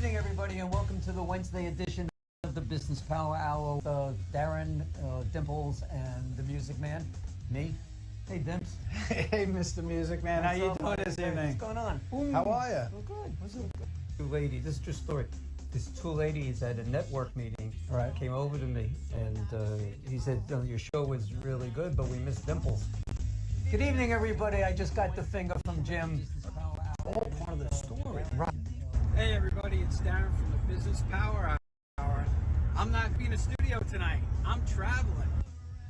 evening, everybody, and welcome to the Wednesday edition of the Business Power Hour with Darren, Dimples, and the Music Man. Me. Hey, Dimps. Hey, Mr. Music Man. How you doing this evening? What's going on? How are you? Well, good. What's up? Two ladies. This is just a story. These two ladies at a network meeting came over to me, and he said, your show was really good, but we missed Dimples. Good evening, everybody. I just got the finger from Jim. All part of the story. Right. Hey everybody, it's Darren from the Business Power Hour. I'm not in a studio tonight. I'm traveling.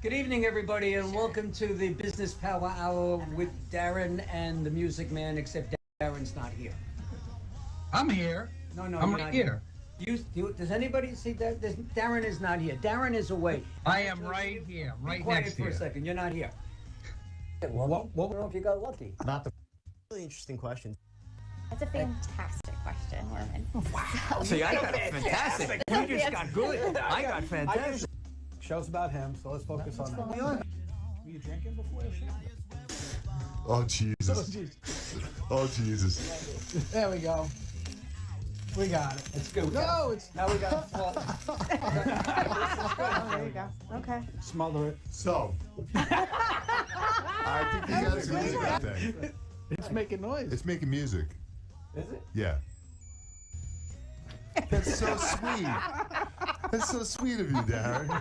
Good evening, everybody, and welcome to the Business Power Hour with Darren and the Music Man, except Darren's not here. I'm here. No, I'm you're right not here. Does anybody see that? Darren is not here. Darren is away. I am right here, right Be quiet next for to a you. second. You're not here. What? I don't know if you got lucky. Not the really interesting question. That's a fantastic question, Norman. Wow. See, I got a fantastic. You just got good. I got fantastic. Show's about him, so let's focus on that. Were you drinking before the show? Oh, Jesus. Oh, Jesus. There we go. We got it. It's good. No, it's... Now we got it. Oh, there you go. Okay. Smother it. So, I think he has a music thing. It's making noise. It's making music. Is it? Yeah. That's so sweet. That's so sweet of you, Darren.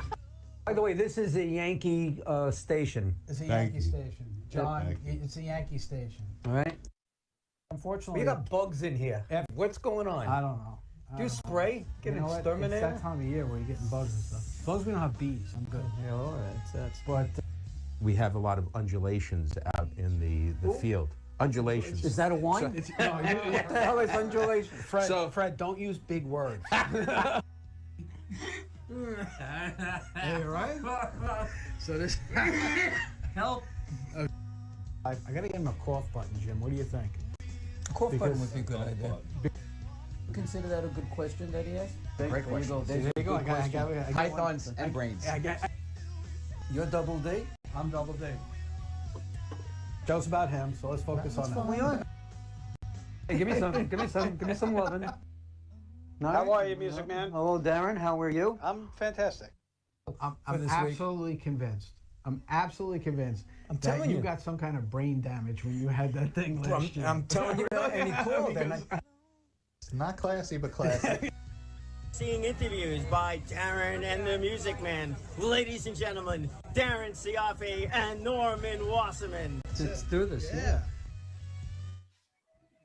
By the way, this is a Yankee station. It's a Thank Yankee you. station. John, Thank you. it's a Yankee station. All right. Unfortunately... We got bugs in here. What's going on? I don't know. Do you spray? Get an exterminator? It's that time of year where you're getting bugs and stuff. As long as we don't have bees, I'm good. Yeah, all right. That's But We have a lot of undulations out in the field. Undulations. Is that a wine? it's, no, What the hell is undulation? Fred, don't use big words. Hey, right? So this... Help. I gotta get him a cough button, Jim. What do you think? Cough button would be a good idea. Consider that a good question that he asked? Great question. There you go. I got Pythons and brains. You're double D? I'm double D. Show's about him, so let's focus on that. Hey, give me some loving. How are you, Music Man? Hello, Darren. How are you? I'm fantastic. I'm this week. absolutely convinced. I'm absolutely convinced that telling you you. got some kind of brain damage when you had that thing last year. I'm telling you that, and he called. Not classy, but classy. Seeing interviews by Darren and the Music Man. Ladies and gentlemen, Darren Siafe and Norman Wasserman. Let's do this. Yeah.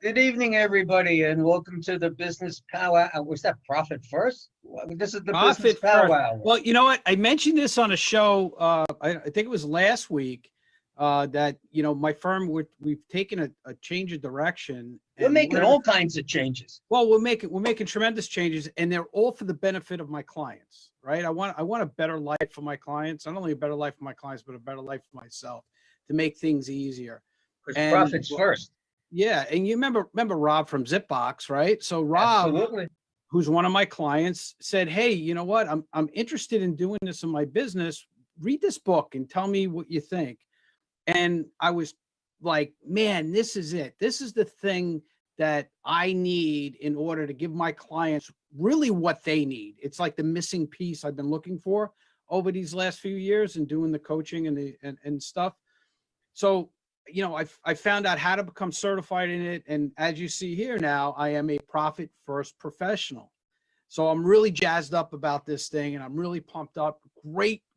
Good evening, everybody, and welcome to the Business Power Hour. Was that Profit First? This is the Business Power Hour. Well, you know what? I mentioned this on a show, I think it was last week, that, my firm, we've taken a change of direction. We're making all kinds of changes. Well, we're making tremendous changes, and they're all for the benefit of my clients, right? I want a better life for my clients, not only a better life for my clients, but a better life for myself, to make things easier. Because profits first. Yeah, and you remember Rob from Zipbox, right? So Rob, Absolutely. who's one of my clients, said, "Hey, you know what? I'm interested in doing this in my business. Read this book and tell me what you think." And I was like, "Man, this is it. This is the thing that I need in order to give my clients really what they need. It's like the missing piece I've been looking for over these last few years and doing the coaching and stuff." So, I found out how to become certified in it. And as you see here now, I am a profit first professional. So I'm really jazzed up about this thing, and I'm really pumped up.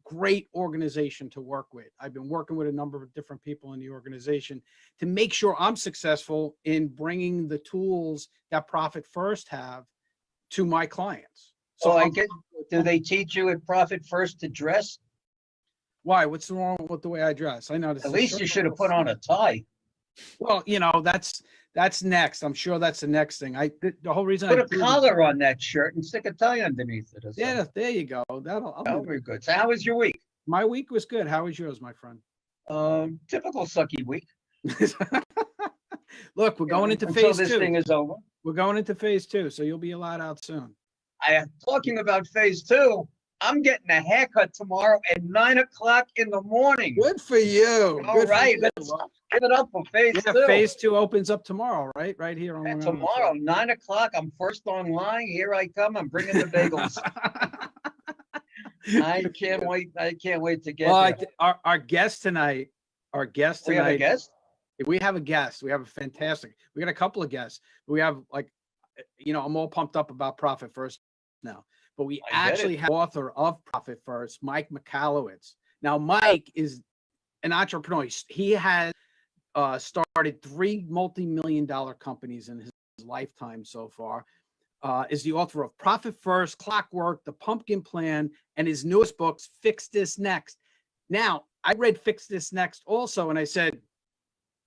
Great organization to work with. I've been working with a number of different people in the organization to make sure I'm successful in bringing the tools that Profit First have to my clients. So do they teach you at Profit First to dress? Why? What's wrong with the way I dress? I know. At least you should have put on a tie. Well, that's next. I'm sure that's the next thing. The whole reason Put a collar on that shirt and stick a tie underneath it. Yeah, there you go. That'll be good. So how was your week? My week was good. How was yours, my friend? Typical sucky week. Look, we're going into Until phase this 2. thing is over. We're going into phase 2, so you'll be allowed out soon. Talking about phase 2, I'm getting a haircut tomorrow at 9 o'clock in the morning. Good for you. All right, let's Give it up for phase Yeah, two. phase 2 opens up tomorrow, right? Right here on And 101. tomorrow, 9 o'clock, I'm first online. Here I come. I'm bringing the bagels. I can't wait. I can't wait to get Well, there. our guest tonight, We have a guest? we have a guest. We have a fantastic, we got a couple of guests. We have I'm all pumped up about Profit First now, but we I get actually it. have author of Profit First, Mike Michalowitcz. Now, Mike is an entrepreneur. He has started 3 multi-million-dollar companies in his lifetime so far. Is the author of Profit First, Clockwork, The Pumpkin Plan, and his newest books, Fix This Next. Now, I read Fix This Next also, and I said,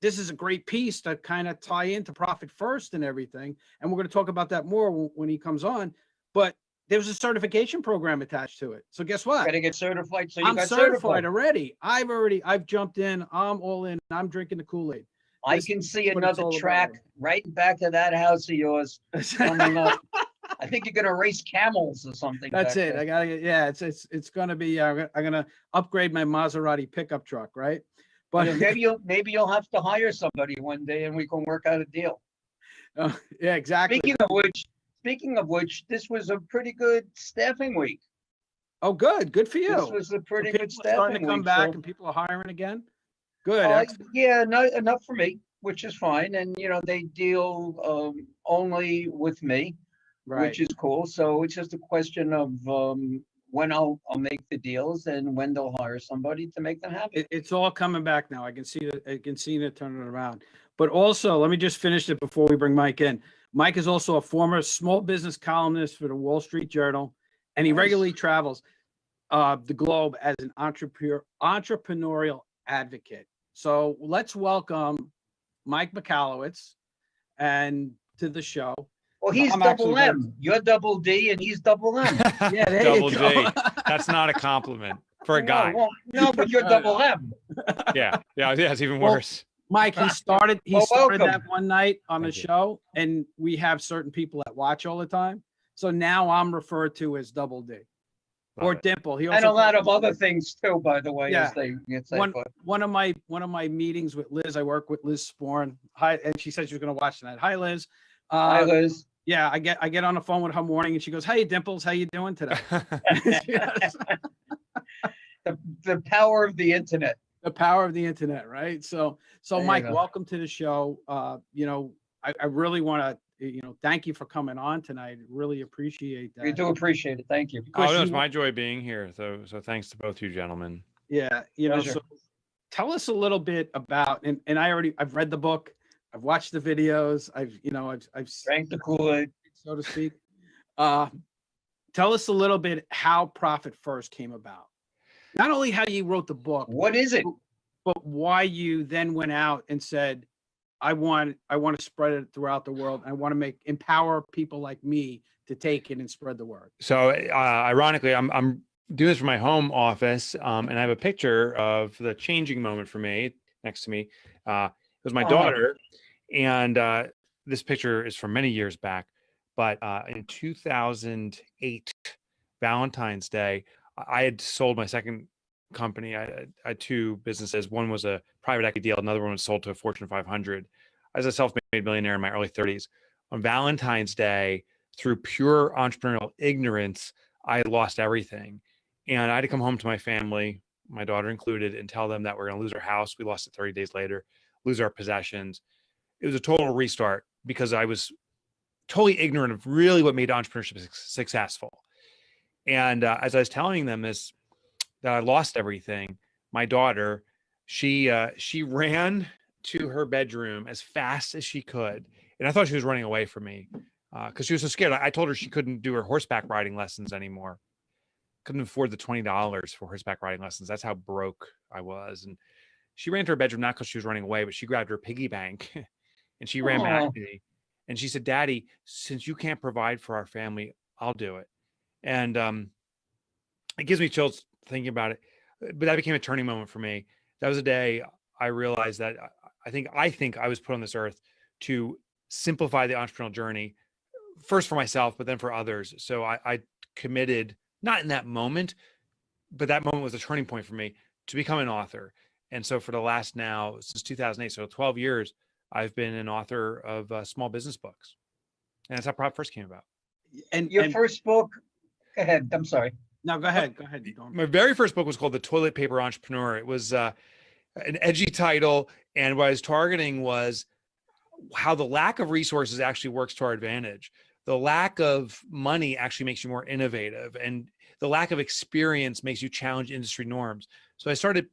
this is a great piece to kind of tie into Profit First and everything. And we're going to talk about that more when he comes on. But there's a certification program attached to it. So guess what? Got to get certified. So you I'm got certified already. I've jumped in. I'm all in. I'm drinking the Kool-Aid. I This can is see what it's another all track about. right back to that house of yours coming up. I think you're gonna race camels or something. That's back it. there. I gotta get, yeah, it's gonna be, I'm gonna upgrade my Maserati pickup truck, right? But Yeah, maybe you'll have to hire somebody one day and we can work out a deal. yeah, exactly. Speaking of which, this was a pretty good staffing week. Oh, good for you. This was a pretty People good are starting staffing to come week. back so- and people are hiring again. Good. Yeah, not enough for me, which is fine. And they deal only with me, Right. which is cool. So it's just a question of when I'll make the deals and when they'll hire somebody to make them happen. It's all coming back now. I can see it turning around. But also, let me just finish it before we bring Mike in. Mike is also a former small business columnist for the Wall Street Journal, and he regularly travels the globe as an entrepreneurial advocate. So let's welcome Mike Michalowitcz and to the show. Well, he's I'm double actually M. You're double D and he's double M. Yeah, there Double you go. D. That's not a compliment for a guy. No, but you're double M. Yeah, it's even Well, worse. Mike, he started welcome. that one night on the Thank you. show, and we have certain people that watch all the time. So now I'm referred to as Double D or Love it. Dimple. He And a also lot of other things too, by the way, Yeah. as they say. but one of my meetings with Liz. I work with Liz Sporn. Hi, and she said she was going to watch tonight. Hi, Liz. Hi, Liz. Yeah, I get on the phone with her morning, and she goes, "Hey, Dimples, how you doing today?" Yes. The power of the internet. The power of the internet, right? So There you Mike, go. welcome to the show. I really want to, thank you for coming on tonight. Really appreciate that. We do appreciate it. Thank you. Because Oh, no, it's you- my joy being here. So thanks to both you gentlemen. Yeah, Pleasure. so tell us a little bit about, and I've read the book, I've watched the videos, I've Drank the Kool-Aid. so to speak. Tell us a little bit how Profit First came about. Not only how you wrote the book, What is it? but why you then went out and said, I want to spread it throughout the world. I want to empower people like me to take it and spread the word. So ironically, I'm doing this from my home office, and I have a picture of the changing moment for me next to me. It was my daughter, and this picture is from many years back. But in 2008, Valentine's Day, I had sold my second company. I had 2 businesses. One was a private equity deal. Another one was sold to a Fortune 500. As a self-made millionaire in my early 30s, on Valentine's Day, through pure entrepreneurial ignorance, I lost everything. And I had to come home to my family, my daughter included, and tell them that we're going to lose our house. We lost it 30 days later, lose our possessions. It was a total restart because I was totally ignorant of really what made entrepreneurship successful. And as I was telling them this, that I lost everything, my daughter, she ran to her bedroom as fast as she could. And I thought she was running away from me because she was so scared. I told her she couldn't do her horseback riding lessons anymore. Couldn't afford the $20 for horseback riding lessons. That's how broke I was. And she ran to her bedroom, not because she was running away, but she grabbed her piggy bank and she ran back to me. And she said, "Daddy, since you can't provide for our family, I'll do it." And it gives me chills thinking about it. But that became a turning moment for me. That was a day I realized that I think I was put on this earth to simplify the entrepreneurial journey, first for myself, but then for others. So I committed, not in that moment, but that moment was a turning point for me, to become an author. And so for the last now, since 2008, so 12 years, I've been an author of small business books. And that's how Profit First came about. And Your first book, go ahead. I'm sorry. No, go ahead. Go ahead. My very first book was called The Toilet Paper Entrepreneur. It was an edgy title. And what I was targeting was how the lack of resources actually works to our advantage. The lack of money actually makes you more innovative, and the lack of experience makes you challenge industry norms. So I started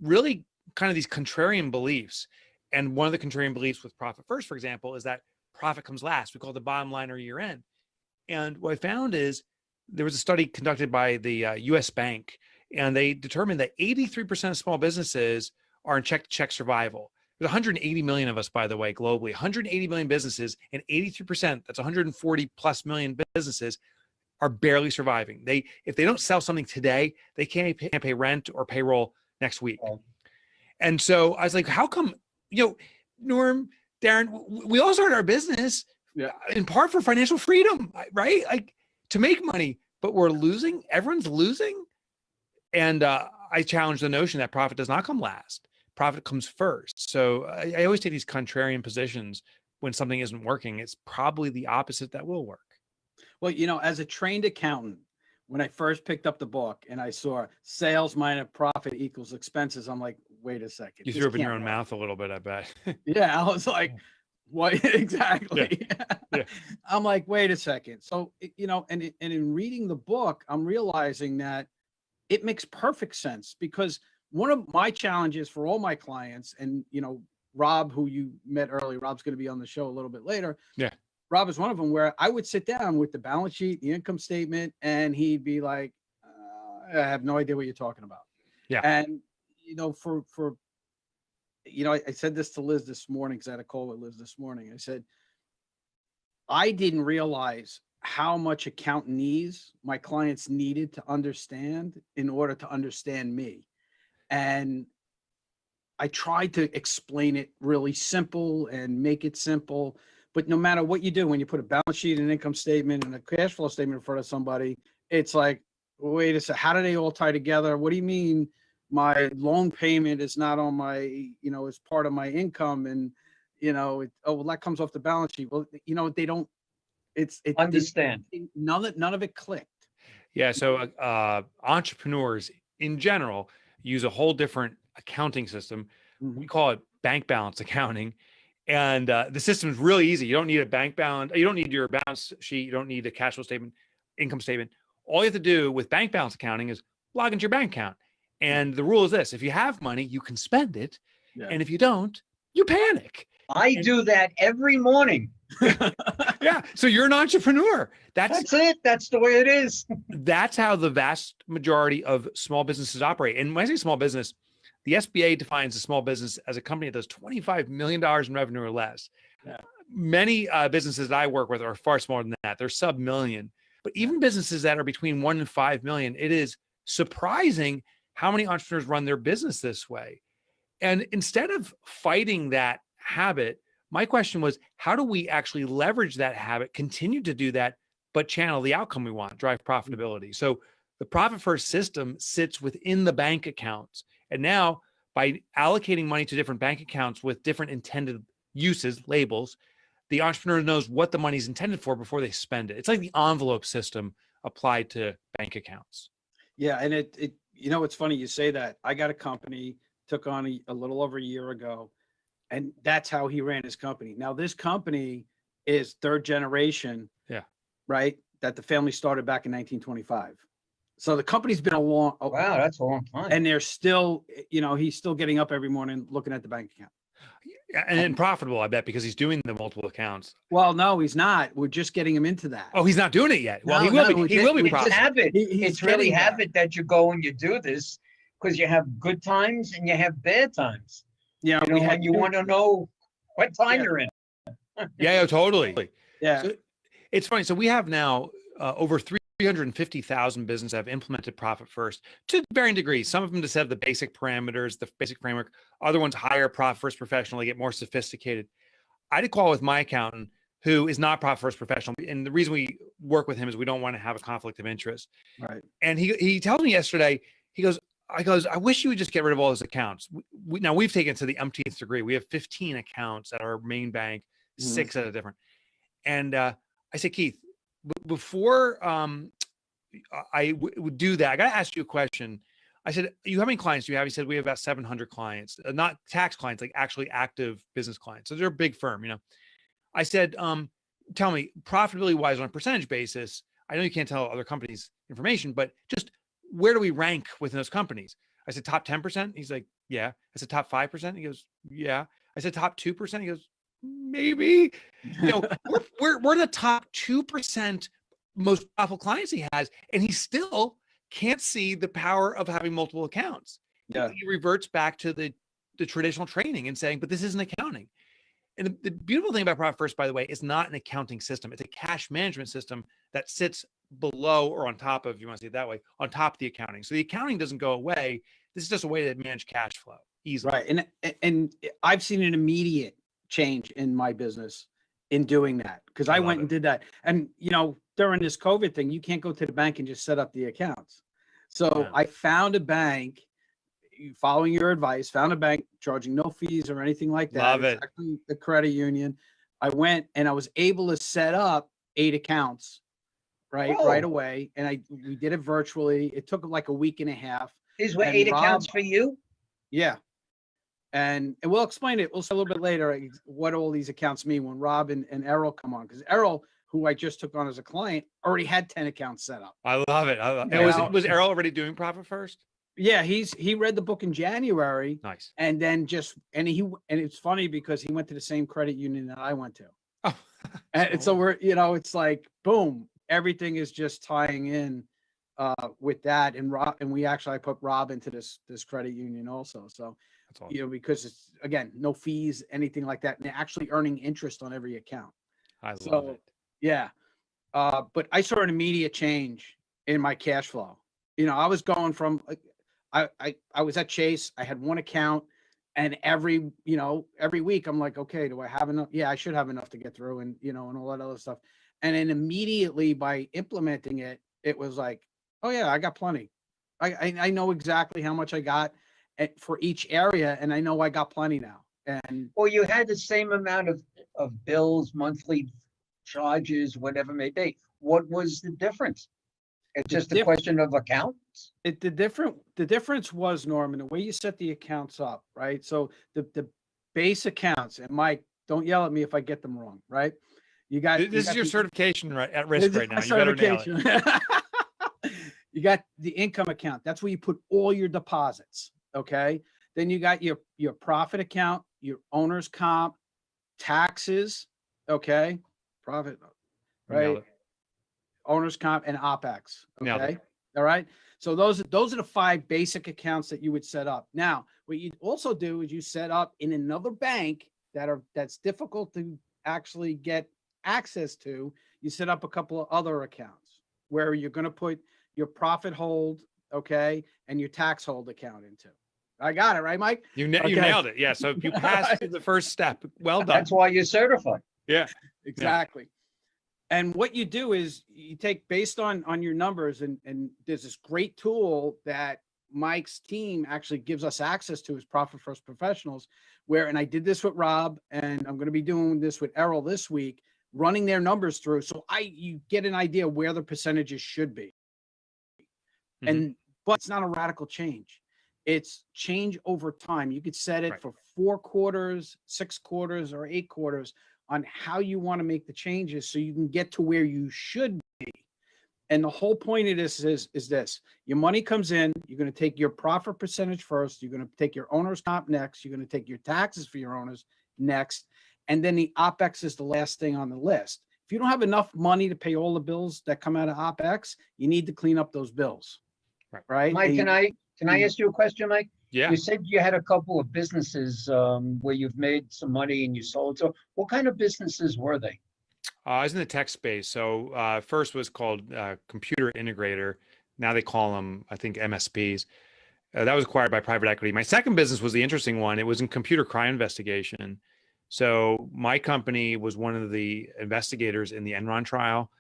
really kind of these contrarian beliefs. And one of the contrarian beliefs with Profit First, for example, is that profit comes last. We call it the bottom line or year end. And what I found is there was a study conducted by the US Bank, and they determined that 83% of small businesses are in check-to-check survival. There's 180 million of us, by the way, globally, 180 million businesses, and 83%, that's 140 plus million businesses, are barely surviving. If they don't sell something today, they can't pay rent or payroll next week. And so I was like, how come, Norm, Darren, we all started our business in part for financial freedom, right? Like to make money, but we're losing, everyone's losing. And I challenge the notion that profit does not come last. Profit comes first. So I always take these contrarian positions when something isn't working. It's probably the opposite that will work. Well, as a trained accountant, when I first picked up the book and I saw sales minus profit equals expenses, I'm like, wait a second. You threw up in your own mouth a little bit, I bet. Yeah, I was like, what exactly? Yeah. I'm like, wait a second. So, and in reading the book, I'm realizing that it makes perfect sense, because one of my challenges for all my clients, and, Rob, who you met earlier, Rob's going to be on the show a little bit later. Yeah. Rob is one of them, where I would sit down with the balance sheet, the income statement, and he'd be like, I have no idea what you're talking about. Yeah. And, I said this to Liz this morning, because I had a call with Liz this morning. I said, I didn't realize how much accountants my clients needed to understand in order to understand me. And I tried to explain it really simple and make it simple. But no matter what you do, when you put a balance sheet, an income statement, and a cash flow statement in front of somebody, it's like, wait a second, how do they all tie together? What do you mean my loan payment is not on my, is part of my income? And, that comes off the balance sheet. Well, they don't, it's understand. None of it clicked. Yeah. So entrepreneurs in general use a whole different accounting system. Mm-hmm. We call it bank balance accounting. And the system is really easy. You don't need a bank balance. You don't need your balance sheet. You don't need a cash flow statement, income statement. All you have to do with bank balance accounting is log into your bank account. And the rule is this: if you have money, you can spend it. Yeah. And if you don't, you panic. I do that every morning. Yeah. So you're an entrepreneur. That's it. That's the way it is. That's how the vast majority of small businesses operate. And when I say small business, the SBA defines a small business as a company that does $25 million in revenue or less. Yeah. Many businesses that I work with are far smaller than that. They're sub-million. But even businesses that are between 1 and 5 million, it is surprising how many entrepreneurs run their business this way. And instead of fighting that habit, my question was, how do we actually leverage that habit, continue to do that, but channel the outcome we want, drive profitability? So the Profit First system sits within the bank accounts. And now by allocating money to different bank accounts with different intended uses, labels, the entrepreneur knows what the money is intended for before they spend it. It's like the envelope system applied to bank accounts. Yeah. And it's funny you say that. I got a company, took on a little over a year ago, and that's how he ran his company. Now this company is third generation. Yeah. Right. That the family started back in 1925. So the company's been wow, that's a long time. And they're still, he's still getting up every morning looking at the bank account. And profitable, I bet, because he's doing the multiple accounts. Well, no, he's not. We're just getting him into that. Oh, he's not doing it yet. Well, no, he will be profitable. It's habit. It's really habit that you go and you do this, because you have good times and you have bad times. Yeah, and you want to know what time you're in. Yeah, totally. Yeah. So it's funny. So we have now over 350,000 businesses have implemented Profit First to varying degrees. Some of them just have the basic parameters, the basic framework. Other ones hire Profit First professional, they get more sophisticated. I did a call with my accountant, who is not Profit First professional. And the reason we work with him is we don't want to have a conflict of interest. Right. And he tells me yesterday, he goes, I goes, I wish you would just get rid of all those accounts. Now we've taken it to the umpteenth degree. We have 15 accounts at our main bank, 6 at a different. And I said, Keith, before I would do that, I got to ask you a question. I said, how many clients do you have? He said, we have about 700 clients, not tax clients, like actually active business clients. So they're a big firm, you know. I said, tell me, profitability wise on a percentage basis, I know you can't tell other companies information, but just where do we rank within those companies? I said, top 10%. He's like, yeah. I said, top 5%. He goes, yeah. I said, top 2%. He goes, maybe. You know, we're the top 2% most profitable clients he has, and he still can't see the power of having multiple accounts. Yeah. He reverts back to the traditional training and saying, but this isn't accounting. And the beautiful thing about Profit First, by the way, is not an accounting system. It's a cash management system that sits below or on top of, if you want to see it that way, on top of the accounting. So the accounting doesn't go away. This is just a way to manage cash flow easily. Right. And I've seen an immediate change in my business in doing that, because I went and did that. And, you know, during this COVID thing, you can't go to the bank and just set up the accounts. So I found a bank, following your advice, found a bank charging no fees or anything like that. Love it. Actually the credit union. I went and I was able to set up 8 accounts right away. And we did it virtually. It took like a week and a half. These were 8 accounts for you? Yeah. And we'll explain it. We'll say a little bit later what all these accounts mean when Rob and Errol come on. Because Errol, who I just took on as a client, already had 10 accounts set up. I love it. Was Errol already doing Profit First? Yeah, he read the book in January. Nice. And then and it's funny because he went to the same credit union that I went to. Oh. And so we're, you know, it's like, boom, everything is just tying in with that. And I put Rob into this credit union also. So, awesome. You know, because it's, again, no fees, anything like that. And they're actually earning interest on every account. I love it. Yeah. But I saw an immediate change in my cash flow. You know, I was going from, I was at Chase. I had one account, and every week I'm like, okay, do I have enough? Yeah, I should have enough to get through, and, you know, and all that other stuff. And then immediately by implementing it, it was like, oh yeah, I got plenty. I know exactly how much I got for each area, and I know I got plenty now. And well, you had the same amount of bills, monthly charges, whatever it may be. What was the difference? It's just a question of accounts. The difference was, Norman, the way you set the accounts up, right? So the base accounts, and Mike, don't yell at me if I get them wrong, right? This is your certification at risk right now. You better nail it. You got the income account. That's where you put all your deposits. Okay. Then you got your profit account, your owner's comp, taxes. Okay. Profit, right? Owner's comp and OPEX. Okay. All right. So those are the 5 basic accounts that you would set up. Now, what you also do is you set up in another bank that's difficult to actually get access to. You set up a couple of other accounts where you're going to put your profit hold, okay, and your tax hold account into. I got it, right, Mike? You nailed it. Yeah. So you passed the first step. Well done. That's why you're certified. Yeah. Exactly. Yeah. And what you do is you take based on your numbers, and there's this great tool that Mike's team actually gives us access to as Profit First professionals, and I did this with Rob, and I'm going to be doing this with Errol this week, running their numbers through. So you get an idea where the percentages should be. Mm-hmm. But it's not a radical change. It's change over time. You could set it for 4 quarters, 6 quarters, or 8 quarters on how you want to make the changes so you can get to where you should be. And the whole point of this is this. Your money comes in, you're going to take your profit percentage first, you're going to take your owner's comp next, you're going to take your taxes for your owners next, and then the OPEX is the last thing on the list. If you don't have enough money to pay all the bills that come out of OPEX, you need to clean up those bills. Right? Mike, can I ask you a question, Mike? Yeah. You said you had a couple of businesses where you've made some money and you sold. So what kind of businesses were they? I was in the tech space. So first was called Computer Integrator. Now they call them, I think, MSPs. That was acquired by private equity. My second business was the interesting one. It was in computer crime investigation. So my company was one of the investigators in the Enron trial.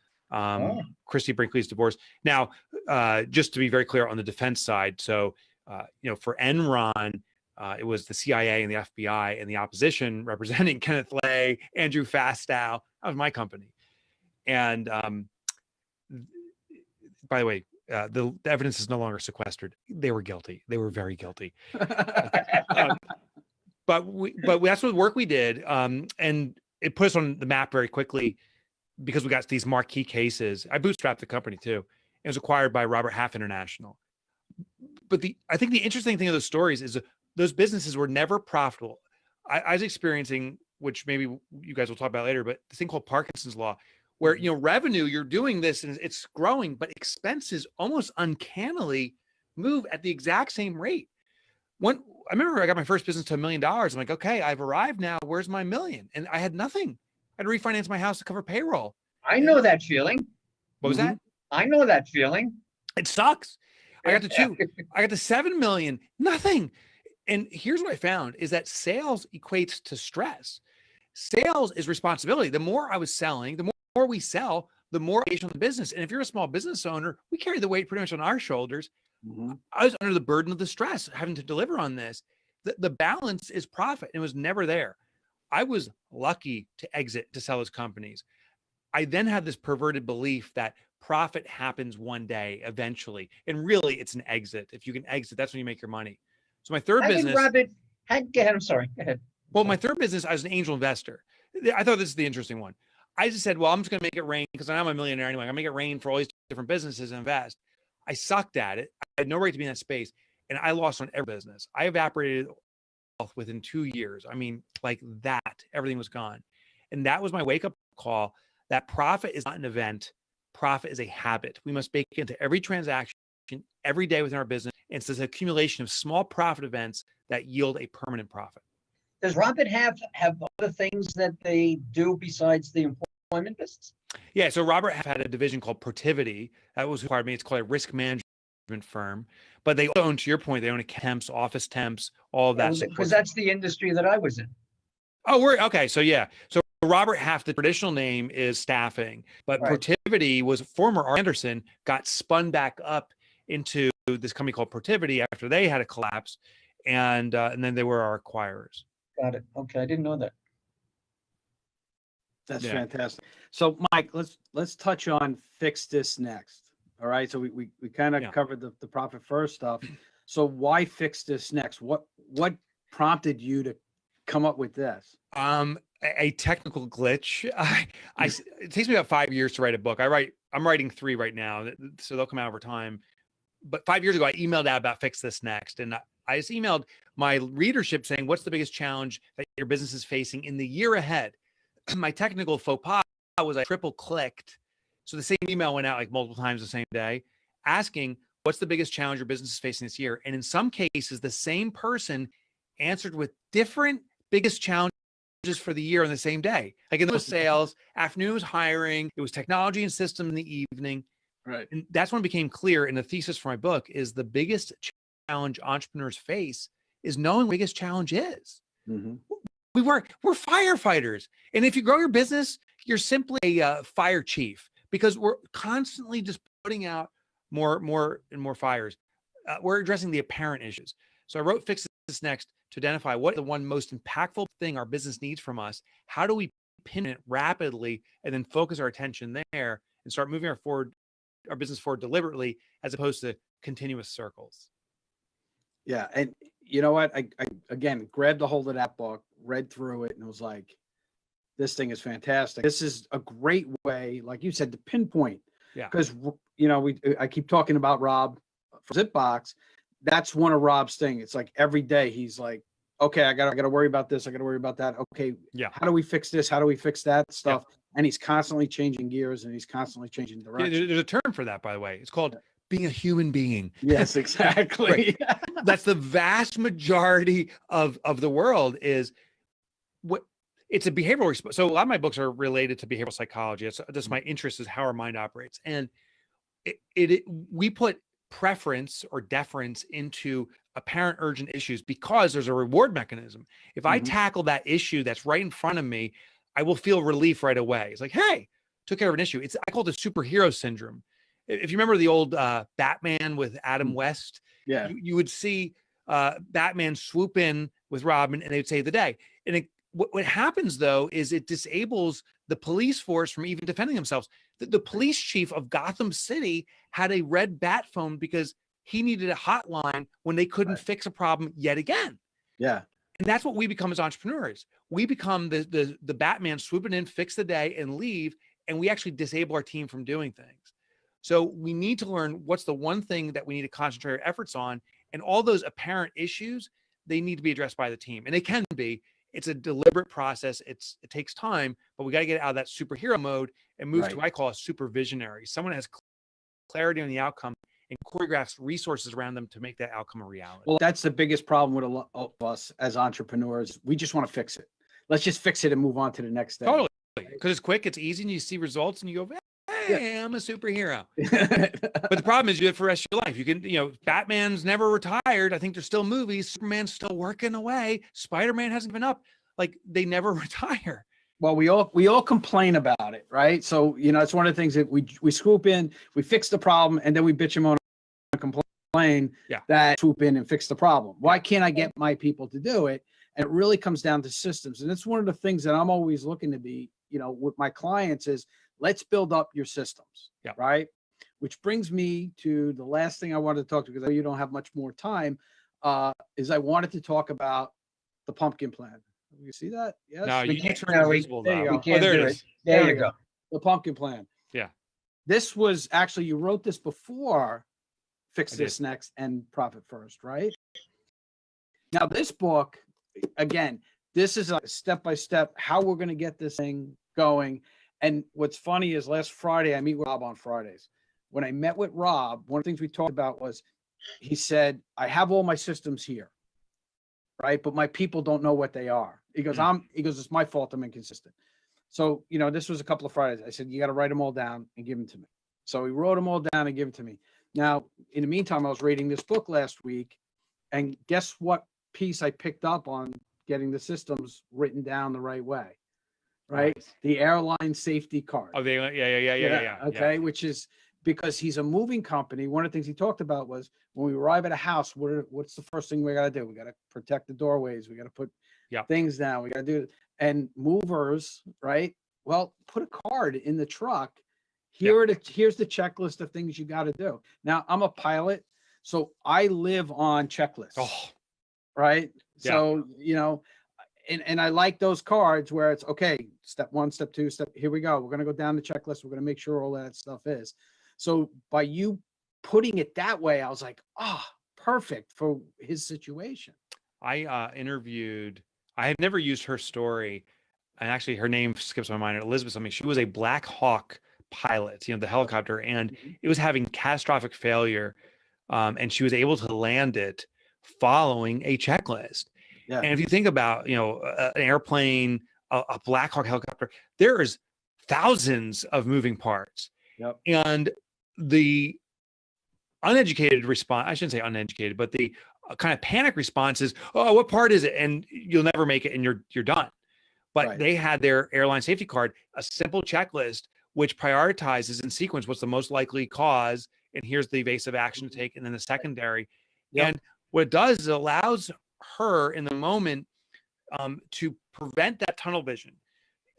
Christy Brinkley's divorce. Now, just to be very clear on the defense side. So for Enron, it was the CIA and the FBI and the opposition representing Kenneth Lay, Andrew Fastow. That was my company. And by the way, the evidence is no longer sequestered. They were guilty. They were very guilty. But that's what work we did. And it put us on the map very quickly because we got these marquee cases. I bootstrapped the company too. It was acquired by Robert Half International. But I think the interesting thing of those stories is those businesses were never profitable. I was experiencing, which maybe you guys will talk about later, but this thing called Parkinson's law, where, revenue, you're doing this and it's growing, but expenses almost uncannily move at the exact same rate. I remember I got my first business to $1 million. I'm like, okay, I've arrived now. Where's my million? And I had nothing. I had to refinance my house to cover payroll. I know that feeling. What was that? I know that feeling. It sucks. I got to 7 million, nothing. And here's what I found is that sales equates to stress. Sales is responsibility. The more I was selling, the more we sell, the more on the business. And if you're a small business owner, we carry the weight pretty much on our shoulders. I was under the burden of the stress, having to deliver on this. The balance is profit. And it was never there. I was lucky to exit to sell those companies. I then had this perverted belief that profit happens one day, eventually. And really, it's an exit. If you can exit, that's when you make your money. So my third business. Go ahead. I'm sorry. Go ahead. Well, my third business, I was an angel investor. I thought this is the interesting one. I just said, well, I'm just going to make it rain because I'm a millionaire anyway. I'm going to make it rain for all these different businesses and invest. I sucked at it. I had no right to be in that space. And I lost on every business. I evaporated within 2 years. I mean, like that, everything was gone. And that was my wake-up call that profit is not an event. Profit is a habit. We must bake into every transaction, every day within our business. And it's this accumulation of small profit events that yield a permanent profit. Does Robert have other things that they do besides the employment business? Yeah, so Robert had a division called Protivity. That was required me. It's called a risk management firm. But they own, to your point, they own temps, office temps, all of that. Because that's the industry that I was in. Oh, we're okay. So yeah. So Robert Half, the traditional name is staffing, but right. Protivity was former Anderson, got spun back up into this company called Protivity after they had a collapse, and then they were our acquirers. Got it. Okay, I didn't know that. That's fantastic. So, Mike, let's touch on fix this next. All right. So we kind of covered the profit first stuff. So why fix this next? What prompted you to come up with this? A technical glitch. It takes me about 5 years to write a book. I'm writing 3 right now, so they'll come out over time. But 5 years ago, I emailed out about fix this next, and I just emailed my readership saying, "What's the biggest challenge that your business is facing in the year ahead?" My technical faux pas was I triple clicked, so the same email went out like multiple times the same day, asking, "What's the biggest challenge your business is facing this year?" And in some cases, the same person answered with different biggest challenges for the year on the same day. Like in those sales, afternoon was hiring, it was technology and system in the evening. Right. And that's when it became clear. And the thesis for my book is the biggest challenge entrepreneurs face is knowing what the biggest challenge is. Mm-hmm. We're firefighters. And if you grow your business, you're simply a fire chief because we're constantly just putting out more and more fires. We're addressing the apparent issues. So I wrote Fix This Next to identify what the one most impactful thing our business needs from us. How do we pin it rapidly and then focus our attention there and start moving our business forward deliberately as opposed to continuous circles. Yeah. And you know what? I again grabbed a hold of that book, read through it, and was like, this thing is fantastic. This is a great way, like you said, to pinpoint. Yeah. Because I keep talking about Rob for Zipbox. That's one of Rob's things. It's like every day he's like, okay, I gotta worry about this. I gotta worry about that. Okay. Yeah. How do we fix this? How do we fix that stuff? Yeah. And he's constantly changing gears and he's constantly changing direction. Yeah, there's a term for that, by the way. It's called being a human being. Yes, exactly. Right. That's the vast majority of the world is what it's a behavioral response. So a lot of my books are related to behavioral psychology. It's just my interest is how our mind operates. And we put preference or deference into apparent urgent issues because there's a reward mechanism. If I tackle that issue that's right in front of me, I will feel relief right away. It's like, hey, took care of an issue. I call it the superhero syndrome. if you remember the old Batman with Adam West, Yeah. you would see Batman swoop in with Robin and they'd save the day. And what happens though is it disables the police force from even defending themselves. The police chief of Gotham City had a red bat phone because he needed a hotline when they couldn't fix a problem yet again. Yeah. And that's what we become as entrepreneurs. We become the Batman swooping in, fix the day and leave. And we actually disable our team from doing things. So we need to learn what's the one thing that we need to concentrate our efforts on. And all those apparent issues, they need to be addressed by the team. And they can be. It's a deliberate process. It takes time, but we got to get out of that superhero mode and move to what I call a super visionary. Someone has clarity on the outcome and choreographs resources around them to make that outcome a reality. Well, that's the biggest problem with a lot of us as entrepreneurs. We just want to fix it. Let's just fix it and move on to the next thing. Totally. Because it's quick, it's easy, and you see results and you go, hey, I'm a superhero. But the problem is you do it for the rest of your life. You can, Batman's never retired. I think there's still movies. Superman's still working away. Spider-Man hasn't given up. Like, they never retire. Well, we all complain about it, right? So, it's one of the things that we swoop in, we fix the problem, and then we bitch and moan and complain that swoop in and fix the problem. Why can't I get my people to do it? And it really comes down to systems. And it's one of the things that I'm always looking to be, with my clients is let's build up your systems, right? Which brings me to the last thing I wanted to talk to, because I know you don't have much more time, is I wanted to talk about the pumpkin plan. You see that? Yes. No, you turn invisible there now. you go. There it is. There you go. The pumpkin plan. Yeah. This was actually, you wrote this before Fix This Next and Profit First, right? Now this book, again, this is a step-by-step how we're going to get this thing going. And what's funny is last Friday, I meet with Rob on Fridays. When I met with Rob, one of the things we talked about was, he said, I have all my systems here, right? But my people don't know what they are. He goes, it's my fault I'm inconsistent. So, this was a couple of Fridays. I said, you got to write them all down and give them to me. So he wrote them all down and gave them to me. Now, in the meantime, I was reading this book last week, and guess what piece I picked up on getting the systems written down the right way, right? Nice. The airline safety card. Oh, yeah. Okay, which is because he's a moving company. One of the things he talked about was when we arrive at a house, what's the first thing we got to do? We got to protect the doorways. We got to put things down. We got to do, and movers, right? Well, put a card in the truck. Here's the checklist of things you got to do. Now, I'm a pilot, so I live on checklists. Oh. Right. Yeah. So, and I like those cards where it's okay. Step one, step two, here we go. We're going to go down the checklist. We're going to make sure all that stuff is. So by you putting it that way, I was like, perfect for his situation. I interviewed, I have never used her story. And actually her name skips my mind, Elizabeth something. She was a Black Hawk pilot, the helicopter, and it was having catastrophic failure. And she was able to land it following a checklist. Yeah. And if you think about, an airplane, a Black Hawk helicopter, there is thousands of moving parts. Yep. And the uneducated response, I shouldn't say uneducated, but the kind of panic response is, oh, what part is it? And you'll never make it and you're done. But they had their airline safety card, a simple checklist, which prioritizes in sequence what's the most likely cause. And here's the evasive action to take. And then the secondary. Yep. And what it does is it allows her in the moment to prevent that tunnel vision.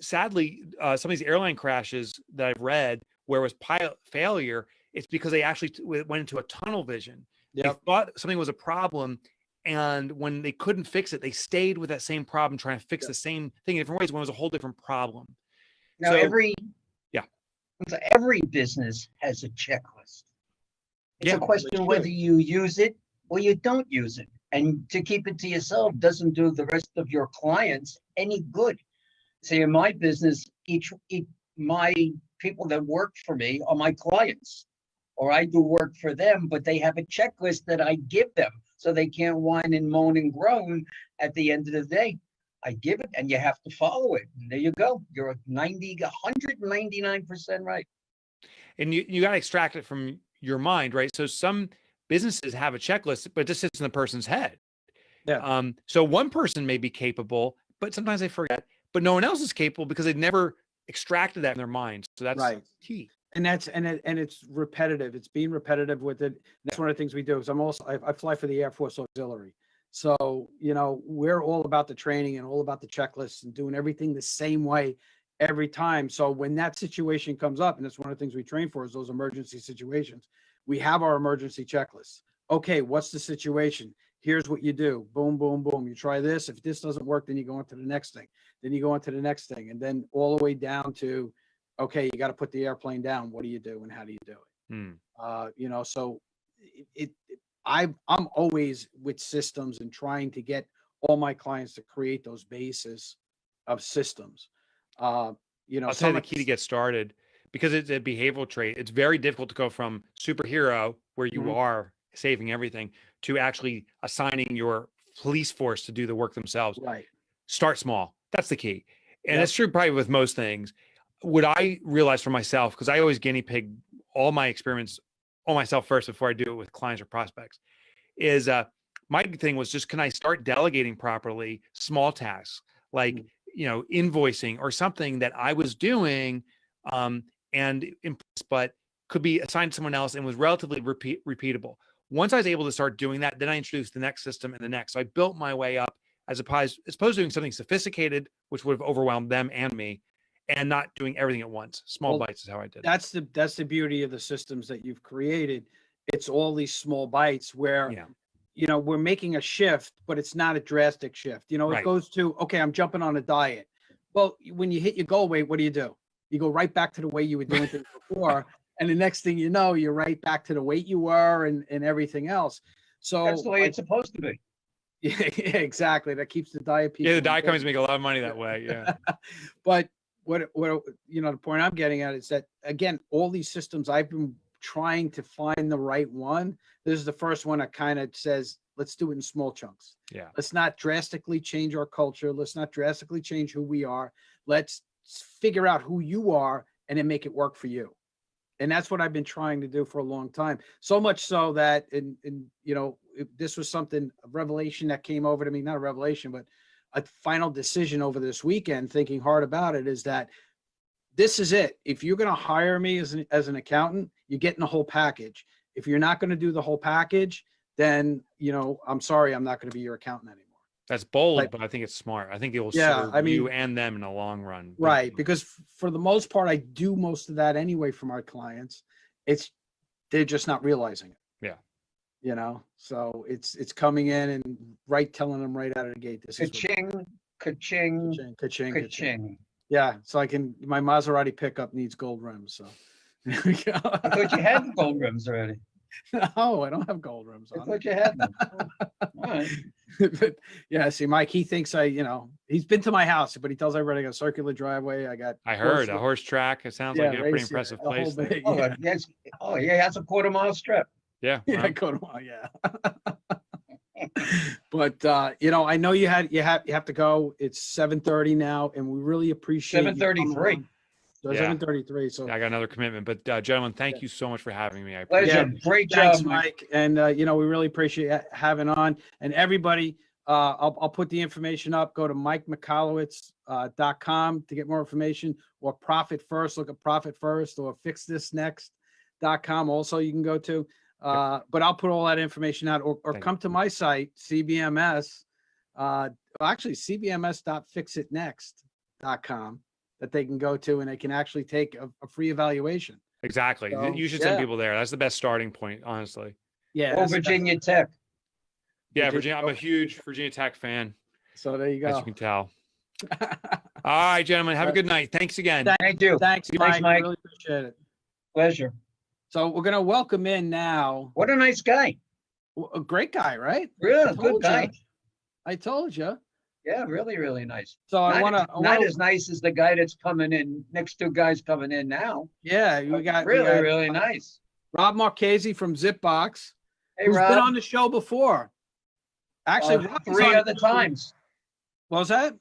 Sadly, some of these airline crashes that I've read where it was pilot failure, it's because they actually went into a tunnel vision. Yep. They thought something was a problem. And when they couldn't fix it, they stayed with that same problem, trying to fix the same thing in different ways when it was a whole different problem. Now, every business has a checklist. It's a question whether you use it or you don't use it. And to keep it to yourself doesn't do the rest of your clients any good. See, in my business, my people that work for me are my clients, or I do work for them, but they have a checklist that I give them so they can't whine and moan and groan at the end of the day. I give it and you have to follow it. And there you go. You're 199% right. And you got to extract it from your mind, right? So some businesses have a checklist, but it just sits in the person's head. Yeah. So one person may be capable, but sometimes they forget, but no one else is capable because they've never extracted that in their mind. So that's key. And it's repetitive. It's being repetitive with it. That's one of the things we do. Is I fly for the Air Force Auxiliary. So, we're all about the training and all about the checklists and doing everything the same way every time. So when that situation comes up, and it's one of the things we train for is those emergency situations, we have our emergency checklists. Okay, what's the situation? Here's what you do. Boom, boom, boom. You try this. If this doesn't work, then you go on to the next thing. Then you go on to the next thing. And then all the way down to, okay, you got to put the airplane down. What do you do and how do you do it? So I'm always with systems and trying to get all my clients to create those bases of systems. I'll tell you the key to get started, because it's a behavioral trait. It's very difficult to go from superhero, where you are saving everything, to actually assigning your police force to do the work themselves. Right. Start small. That's the key. And it's true probably with most things. What I realized for myself, because I always guinea pig all my experiments on myself first before I do it with clients or prospects, is my thing was just, can I start delegating properly small tasks like, invoicing or something that I was doing but could be assigned to someone else and was relatively repeatable. Once I was able to start doing that, then I introduced the next system and the next. So I built my way up as opposed to doing something sophisticated, which would have overwhelmed them and me, and not doing everything at once. Small bites is how I did it. That's the beauty of the systems that you've created. It's all these small bites where, we're making a shift, but it's not a drastic shift. It goes to, okay, I'm jumping on a diet. Well, when you hit your goal weight, what do? You go right back to the way you were doing things before. And the next thing you know, you're right back to the weight you were and everything else. So that's the way it's supposed to be. Yeah, exactly. That keeps the diet people. Yeah, the diet companies make a lot of money that way. Yeah. But what the point I'm getting at is that, again, all these systems, I've been trying to find the right one. This is the first one that kind of says, let's do it in small chunks. Yeah. Let's not drastically change our culture. Let's not drastically change who we are. Let's figure out who you are and then make it work for you. And that's what I've been trying to do for a long time. So much so that, this was something, a revelation that came over to me, not a revelation, but a final decision over this weekend, thinking hard about it, is that this is it. If you're going to hire me as an accountant, you're getting the whole package. If you're not going to do the whole package, then, I'm sorry, I'm not going to be your accountant anymore. That's bold, but I think it's smart. I think it will serve you and them in the long run. Right. Because for the most part, I do most of that anyway for my clients. They're just not realizing it. Yeah. So it's coming in and telling them right out of the gate. This is ka-ching, ka-ching, ka-ching, ka-ching. Yeah. So my Maserati pickup needs gold rims. So there we go. I thought you had the gold rims already. No, I don't have gold rims on. I thought you had them. All right. But yeah, see, Mike, he thinks he's been to my house, but he tells everybody I got a circular driveway. I heard a horse track. It sounds like a pretty impressive place. Yes. Oh, yeah, that's a quarter-mile strip. Yeah. Yeah, quarter-mile, yeah. But I know you have to go. It's 7:30 now, and we really appreciate 7:33. So 7:33. So I got another commitment, but gentlemen, thank you so much for having me. I Pleasure. appreciate it. Great thanks, job, Mike. And we really appreciate having on. And everybody, I'll put the information up. Go to MikeMichalowitcz.com to get more information, or Profit First. Look at Profit First, or FixThisNext.com. Also, you can go to. But I'll put all that information out, or come to my site, CBMS. Actually, CBMS.FixItNext.com. that they can go to, and they can actually take a free evaluation. Exactly. So, you should send people there. That's the best starting point, honestly. Yeah. Oh, Virginia Tech. Yeah, Virginia. I'm a huge Virginia Tech fan. So there you go. As you can tell. All right, gentlemen. Have a good night. Thanks again. Thank you. Thanks, Mike. Mike. Really appreciate it. Pleasure. So we're going to welcome in now. What a nice guy. A great guy, right? Really good guy. I told you. Yeah, really, really nice. So I want to not as nice as the guy that's coming in. Next two guys coming in now. Yeah, we got really nice. Rob Marchese from Zipbox, Hey, who's Rob. been on the show before. Actually, Rob was 3 on- other times. What was that?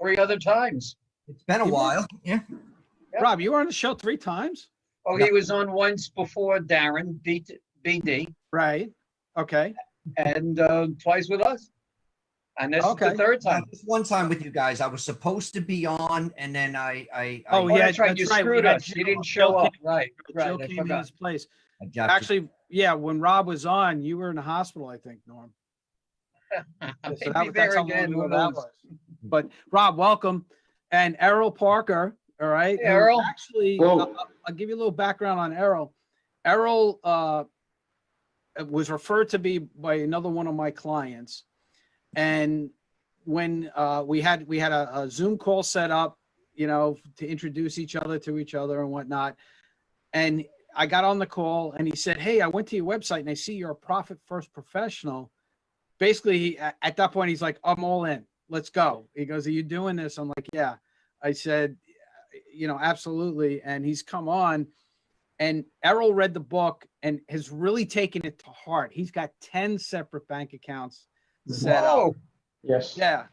3 other times. It's been a while. Yeah. Rob, you were on the show 3 times. Oh, he was on once before Darren, BD, Right. Okay. and twice with us. And this is the third Now, time. this one time with you guys, I was supposed to be on, and then Oh, that's right. You screwed us. You didn't show up. Right. Joe I came in forgot. his place. I dropped you. Actually, yeah, when Rob was on, you were in the hospital, I think, Norm. So Maybe that's there how long again, ago who that knows? was. But Rob, welcome. And Errol Parker, all right. Hey, who Errol. Actually, Whoa. I'll give you a little background on Errol. Errol was referred to me by another one of my clients. And when we had a Zoom call set up, you know, to introduce each other to each other and whatnot. And I got on the call and he said, "Hey, I went to your website and I see you're a profit first professional." Basically, at that point, he's like, "I'm all in. Let's go." He goes, "Are you doing this?" I'm like, "Yeah." I said, "You know, absolutely." And he's come on, and Errol read the book and has really taken it to heart. He's got 10 separate bank accounts set up. Yes. Yeah.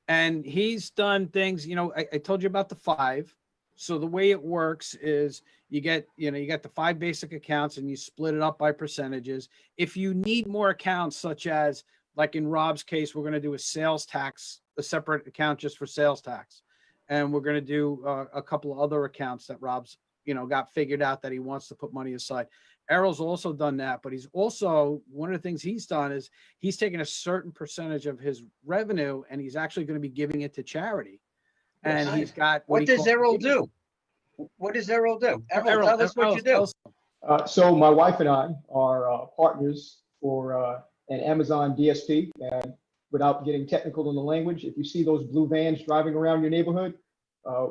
And he's done things, you know, I told you about the 5. So the way it works is you get the 5 basic accounts and you split it up by percentages. If you need more accounts, such as like in Rob's case, we're going to do a sales tax, a separate account just for sales tax. And we're going to do a couple of other accounts that Rob's, you know, got figured out that he wants to put money aside. Errol's also done that, but he's also, one of the things he's done is he's taken a certain percentage of his revenue and he's actually going to be giving it to charity. And he's got What does Errol do? What does Errol do? Errol, tell us what you do. So my wife and I are partners for an Amazon DSP. And without getting technical in the language, if you see those blue vans driving around your neighborhood,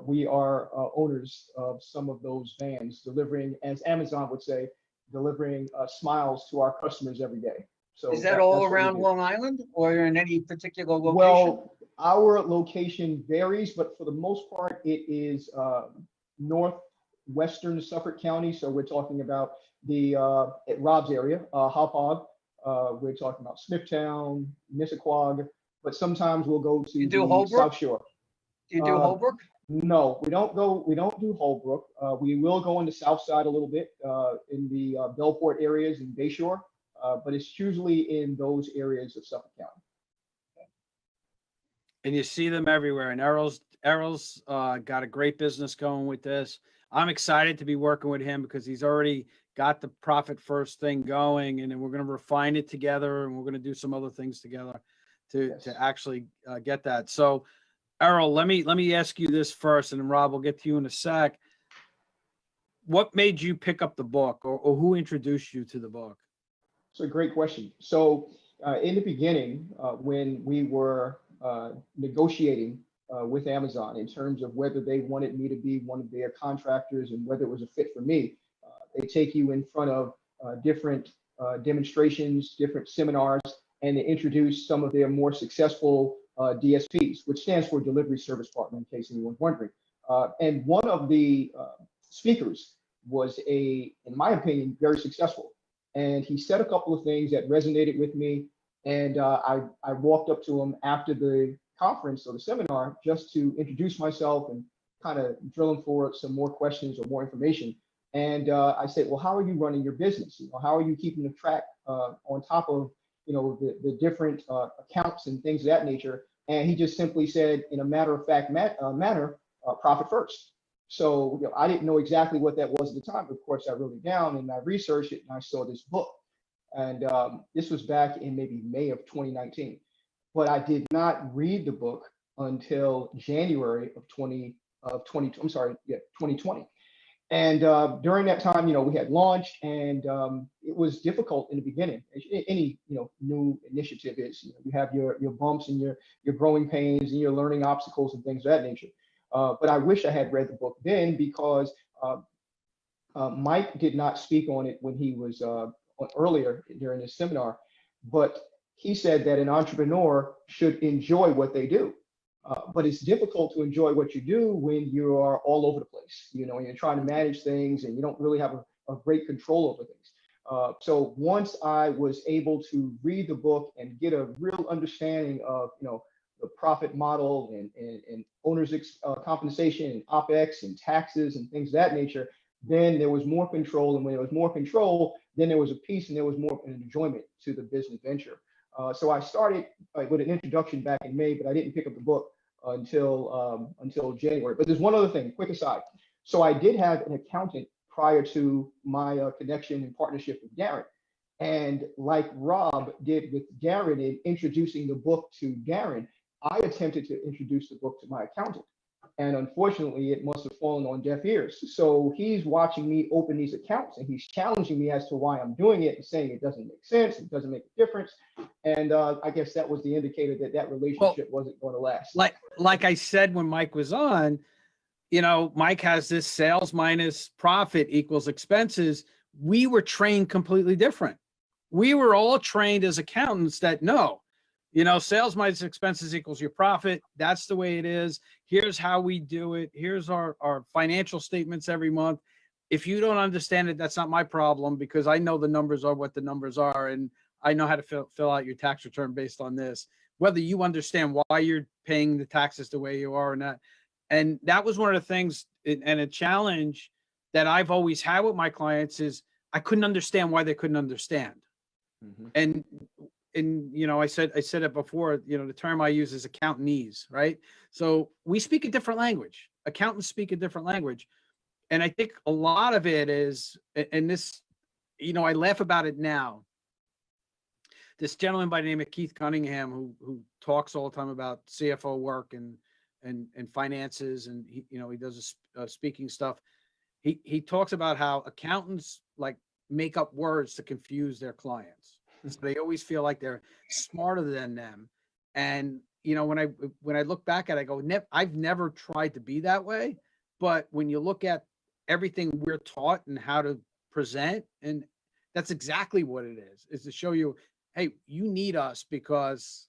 we are owners of some of those vans, delivering, as Amazon would say, delivering smiles to our customers every day. So is that all around Long Island or in any particular location? Well, our location varies, but for the most part, it is northwestern Suffolk County. So we're talking about the Rob's area, Hauppauge. We're talking about Smithtown, Nissaquag, but sometimes we'll go to the South Shore. Do you do Holbrook? No, we don't do Holbrook. We will go on the south side a little bit in the Bellport areas and Bayshore, but it's usually in those areas of Suffolk County. And you see them everywhere. And Errol's got a great business going with this. I'm excited to be working with him because he's already got the profit first thing going, and then we're going to refine it together, and we're going to do some other things together to actually get that. So, Errol, let me ask you this first, and then Rob will get to you in a sec. What made you pick up the book, or who introduced you to the book? It's a great question. So in the beginning, when we were negotiating with Amazon in terms of whether they wanted me to be one of their contractors and whether it was a fit for me, they take you in front of different demonstrations, different seminars, and they introduce some of their more successful DSPs, which stands for Delivery Service Partner, in case anyone's wondering. And one of the speakers was in my opinion, very successful. And he said a couple of things that resonated with me. And I walked up to him after the conference or the seminar just to introduce myself and kind of drill him for some more questions or more information. And I said, well, how are you running your business? You know, how are you keeping the track on top of, you know, the different accounts and things of that nature? And he just simply said, in a matter of fact manner, profit first. So, you know, I didn't know exactly what that was at the time. Of course, I wrote it down and I researched it and I saw this book. And this was back in maybe May of 2019. But I did not read the book until January of 2020. And during that time, you know, we had launched, and it was difficult in the beginning. Any, you know, new initiative is, you know, you have your bumps and your growing pains and your learning obstacles and things of that nature. But I wish I had read the book then, because Mike did not speak on it when he was earlier during this seminar, but he said that an entrepreneur should enjoy what they do. But it's difficult to enjoy what you do when you are all over the place, you know, and you're trying to manage things and you don't really have a great control over things. So once I was able to read the book and get a real understanding of, you know, the profit model and owner's compensation and OPEX and taxes and things of that nature, then there was more control. And when there was more control, then there was a peace and there was more enjoyment to the business venture. So I started with an introduction back in May, but I didn't pick up the book until January. But there's one other thing, quick aside. So I did have an accountant prior to my connection and partnership with Darren. And like Rob did with Darren in introducing the book to Darren, I attempted to introduce the book to my accountant. And unfortunately, it must have fallen on deaf ears. So he's watching me open these accounts and he's challenging me as to why I'm doing it and saying it doesn't make sense, it doesn't make a difference. And I guess that was the indicator that that relationship wasn't going to last. Like I said when Mike was on, you know, Mike has this sales minus profit equals expenses. We were trained completely different. We were all trained as accountants that no, you know, sales minus expenses equals your profit. That's the way it is. Here's how we do it. Here's our financial statements every month. If you don't understand it, that's not my problem because I know the numbers are what the numbers are. And I know how to fill out your tax return based on this, whether you understand why you're paying the taxes the way you are or not. And that was one of the things and a challenge that I've always had with my clients is I couldn't understand why they couldn't understand. And you know, I said it before, you know, the term I use is accountantese, right? So we speak a different language. Accountants speak a different language. And I think a lot of it is, and this, you know, I laugh about it now. This gentleman by the name of Keith Cunningham, who talks all the time about CFO work and finances, and he, you know, he does speaking stuff. He talks about how accountants like make up words to confuse their clients. So they always feel like they're smarter than them. And, you know, when I look back at it, I go, I've never tried to be that way. But when you look at everything we're taught and how to present, and that's exactly what it is to show you, hey, you need us because,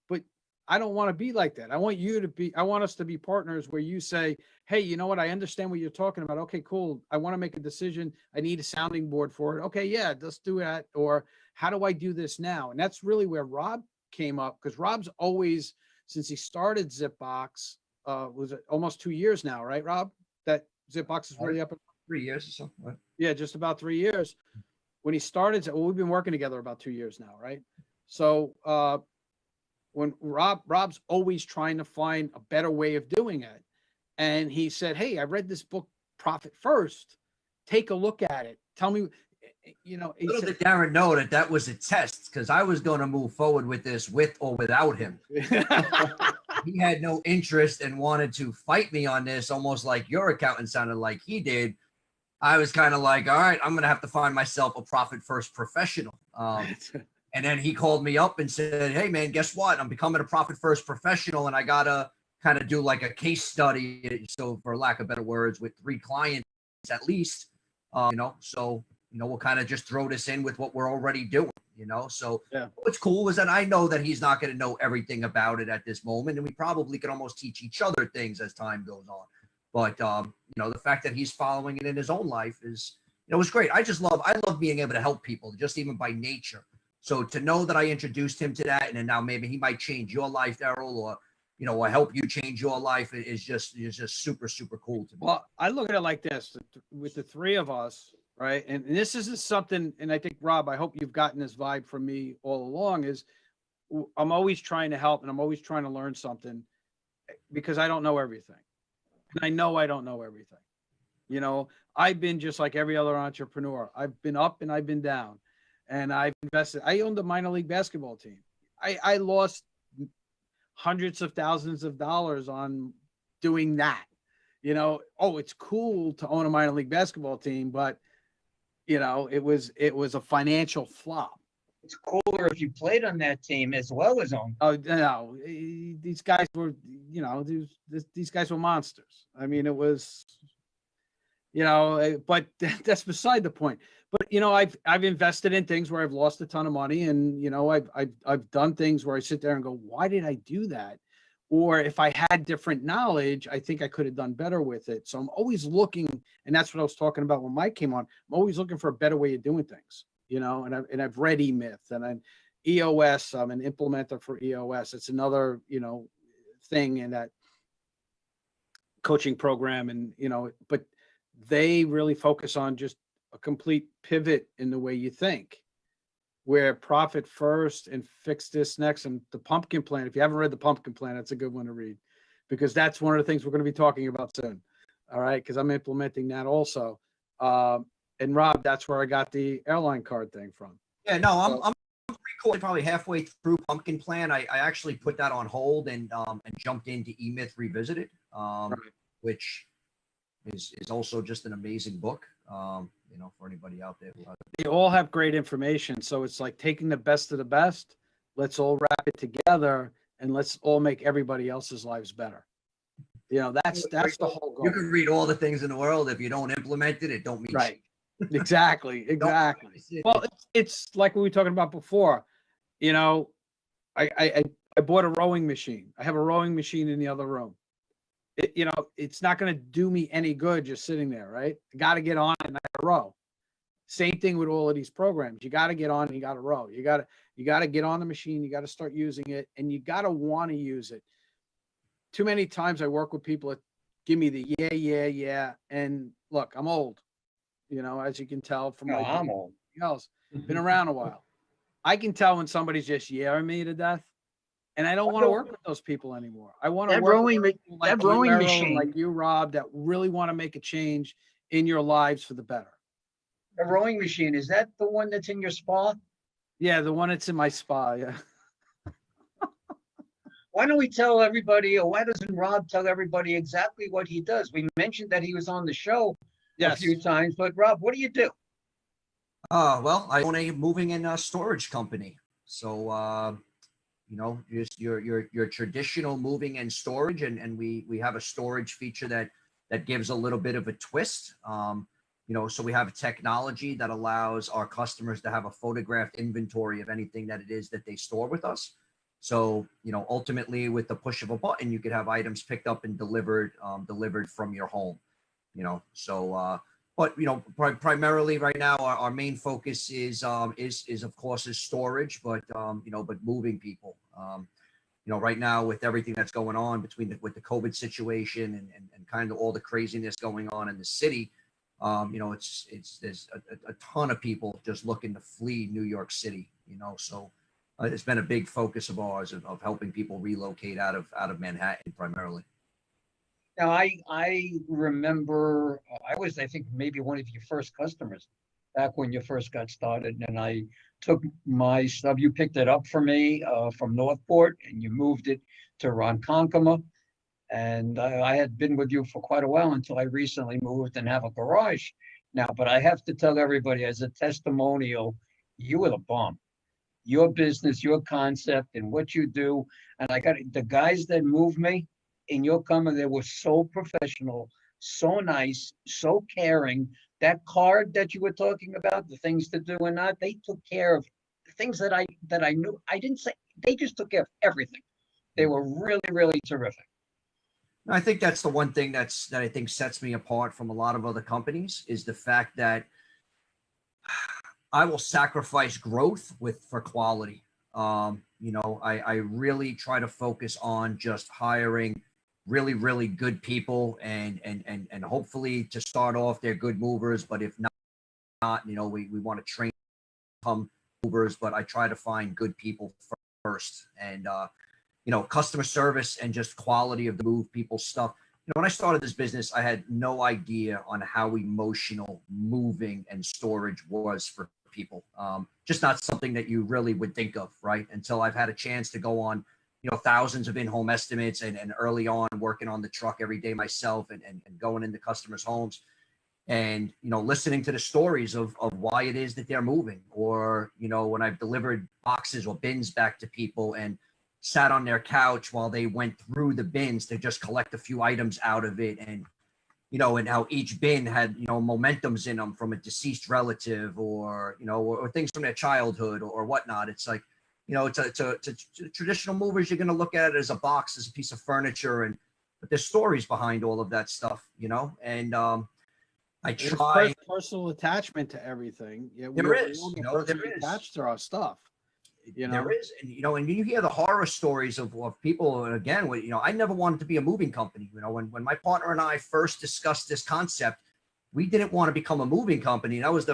but I don't want to be like that. I want us to be partners where you say, hey, you know what? I understand what you're talking about. Okay, cool. I want to make a decision. I need a sounding board for it. Okay, yeah, let's do that. Or how do I do this now? And that's really where Rob came up because Rob's always, since he started Zipbox, was it almost 2 years now, right, Rob? That Zipbox is really up. 3 years or so. Right? Yeah, just about 3 years. When he started, well, we've been working together about 2 years now, right? So when Rob's always trying to find a better way of doing it. And he said, hey, I read this book, Profit First. Take a look at it. Tell me, you know. Little did Darren know that was a test because I was going to move forward with this with or without him. He had no interest and wanted to fight me on this, almost like your accountant sounded like he did. I was kind of like, all right, I'm going to have to find myself a profit first professional. And then he called me up and said, hey, man, guess what? I'm becoming a profit first professional and I got to kind of do like a case study. So for lack of better words, with 3 clients at least, you know, so, you know, we'll kind of just throw this in with what we're already doing, you know? So yeah. What's cool is that I know that he's not going to know everything about it at this moment. And we probably could almost teach each other things as time goes on. But, you know, the fact that he's following it in his own life is, you know, it's great. I love being able to help people just even by nature. So to know that I introduced him to that and then now maybe he might change your life, Daryl, or, you know, or help you change your life is just super, super cool to me. Well, I look at it like this with the 3 of us, right? And this is something, and I think, Rob, I hope you've gotten this vibe from me all along is I'm always trying to help and I'm always trying to learn something because I don't know everything. And I know I don't know everything. You know, I've been just like every other entrepreneur. I've been up and I've been down. And I've invested. I owned a minor league basketball team. I lost hundreds of thousands of dollars on doing that. You know, oh, it's cool to own a minor league basketball team, but you know, it was a financial flop. It's cooler if you played on that team as well as on. Oh no, these guys were, you know, these guys were monsters. I mean, it was, you know, but that's beside the point. But you know, I've invested in things where I've lost a ton of money, and you know, I've done things where I sit there and go, why did I do that? Or if I had different knowledge, I think I could have done better with it. So I'm always looking, and that's what I was talking about when Mike came on. I'm always looking for a better way of doing things, you know. And I've read E-Myth and I'm EOS. I'm an implementer for EOS. It's another, you know, thing in that coaching program, and you know, but they really focus on just a complete pivot in the way you think, where profit first and fix this next. And the pumpkin plan, if you haven't read the pumpkin plan, that's a good one to read, because that's one of the things we're going to be talking about soon. All right. Because I'm implementing that also. And Rob, that's where I got the airline card thing from. Yeah, no, I'm probably halfway through Pumpkin Plan. I actually put that on hold and jumped into E-Myth Revisited, which is also just an amazing book. You know, for anybody out there. They all have great information. So it's like taking the best of the best. Let's all wrap it together and let's all make everybody else's lives better. You know, that's the whole goal. You can read all the things in the world. If you don't implement it, it don't mean right. Exactly. Well, it's like we were talking about before. You know, I bought a rowing machine. I have a rowing machine in the other room. You know, it's not going to do me any good just sitting there, right? I got to get on and I got to row. Same thing with all of these programs. You got to get on and you got to row. You got to get on the machine. You got to start using it, and you got to want to use it. Too many times I work with people that give me the yeah. And look, I'm old, you know, as you can tell from I'm old. Else. Been around a while. I can tell when somebody's just yearing me to death. And I don't want to work with those people anymore. I want to work with people like rowing Errol, machine, like you, Rob, that really want to make a change in your lives for the better. The rowing machine, is that the one that's in your spa? Yeah, the one that's in my spa, yeah. Why don't we tell everybody, or why doesn't Rob tell everybody exactly what he does? We mentioned that he was on the show a few times, but Rob, what do you do? Well, I own a moving and storage company. So, you know, just your traditional moving and storage, and we have a storage feature that gives a little bit of a twist. You know, so we have a technology that allows our customers to have a photographed inventory of anything that it is that they store with us. So, you know, ultimately with the push of a button, you could have items picked up and delivered from your home, you know. So, but, you know, primarily right now, our main focus is of course is storage, but, you know, but moving people, you know, right now with everything that's going on with the COVID situation and kind of all the craziness going on in the city, you know, there's a ton of people just looking to flee New York City, you know, so it's been a big focus of ours of helping people relocate out of Manhattan primarily. Now, I remember I think maybe one of your first customers back when you first got started, and I took my stuff. You picked it up for me from Northport, and you moved it to Ronkonkoma. And I had been with you for quite a while until I recently moved and have a garage now. But I have to tell everybody as a testimonial, you were the bomb. Your business, your concept, and what you do. And I got the guys that moved me in your company, they were so professional, so nice, so caring. That card that you were talking about, the things to do and not, they took care of the things that I knew. I didn't say, they just took care of everything. They were really, really terrific. I think that's the one thing that I think sets me apart from a lot of other companies is the fact that I will sacrifice growth for quality. You know, I really try to focus on just hiring really, really good people and hopefully to start off, they're good movers, but if not, you know, we want to train come movers, but I try to find good people first. And, you know, customer service and just quality of the move people's stuff. You know, when I started this business, I had no idea on how emotional moving and storage was for people. Just not something that you really would think of, right? Until I've had a chance to go on, you know, thousands of in-home estimates and early on working on the truck every day myself and going into customers' homes and, you know, listening to the stories of why it is that they're moving, or, you know, when I've delivered boxes or bins back to people and sat on their couch while they went through the bins to just collect a few items out of it. And, you know, and how each bin had, you know, momentums in them from a deceased relative or, you know, or things from their childhood or whatnot. It's like, you know, to traditional movers, you're going to look at it as a box, as a piece of furniture, but there's stories behind all of that stuff, you know, and I try. Personal attachment to everything. Yeah, there is, you know, there is attached to our stuff. You know, there is, and you know, and you hear the horror stories of people. And again, you know, I never wanted to be a moving company. You know, when my partner and I first discussed this concept, we didn't want to become a moving company. That was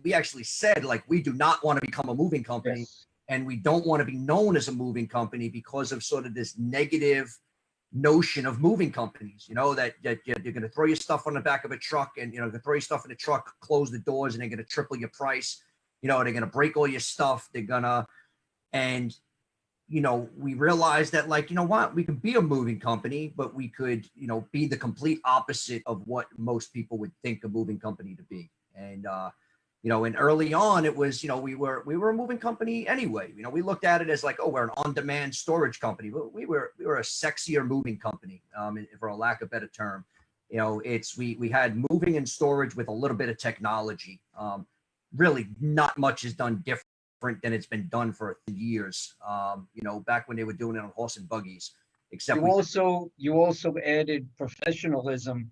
we actually said, like, we do not want to become a moving company. Yes. And we don't want to be known as a moving company because of sort of this negative notion of moving companies, that you're going to throw your stuff on the back of a truck and, they're going to throw your stuff in the truck, close the doors, and they're going to triple your price. They're going to break all your stuff. And we realized that, like, we could be a moving company, but we could, be the complete opposite of what most people would think a moving company to be. And, and early on it was, we were a moving company anyway. We looked at it as like, oh, we're an on-demand storage company. But we were a sexier moving company, for a lack of a better term. We had moving and storage with a little bit of technology. Really not much is done different than it's been done for years. Back when they were doing it on horse and buggies, except you also added professionalism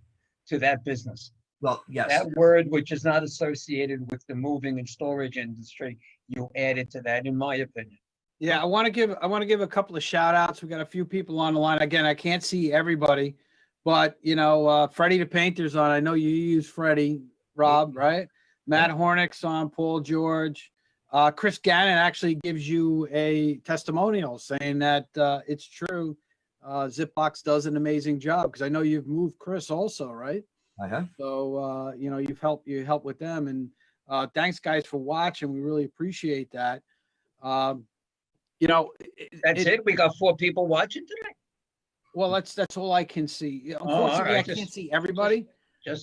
to that business. Well, yes. That word, which is not associated with the moving and storage industry, you added to that, in my opinion. Yeah, I want to give a couple of shout outs. We got a few people on the line. Again, I can't see everybody, but Freddie the Painter's on. I know you use Freddie, Rob, right? Matt Hornick's on, Paul George. Chris Gannon actually gives you a testimonial saying that it's true. Zipbox does an amazing job, because I know you've moved Chris also, right? I have. So you help with them, and thanks guys for watching. We really appreciate that. That's it. We got 4 people watching today. Well, that's all I can see. Unfortunately, I can't see everybody.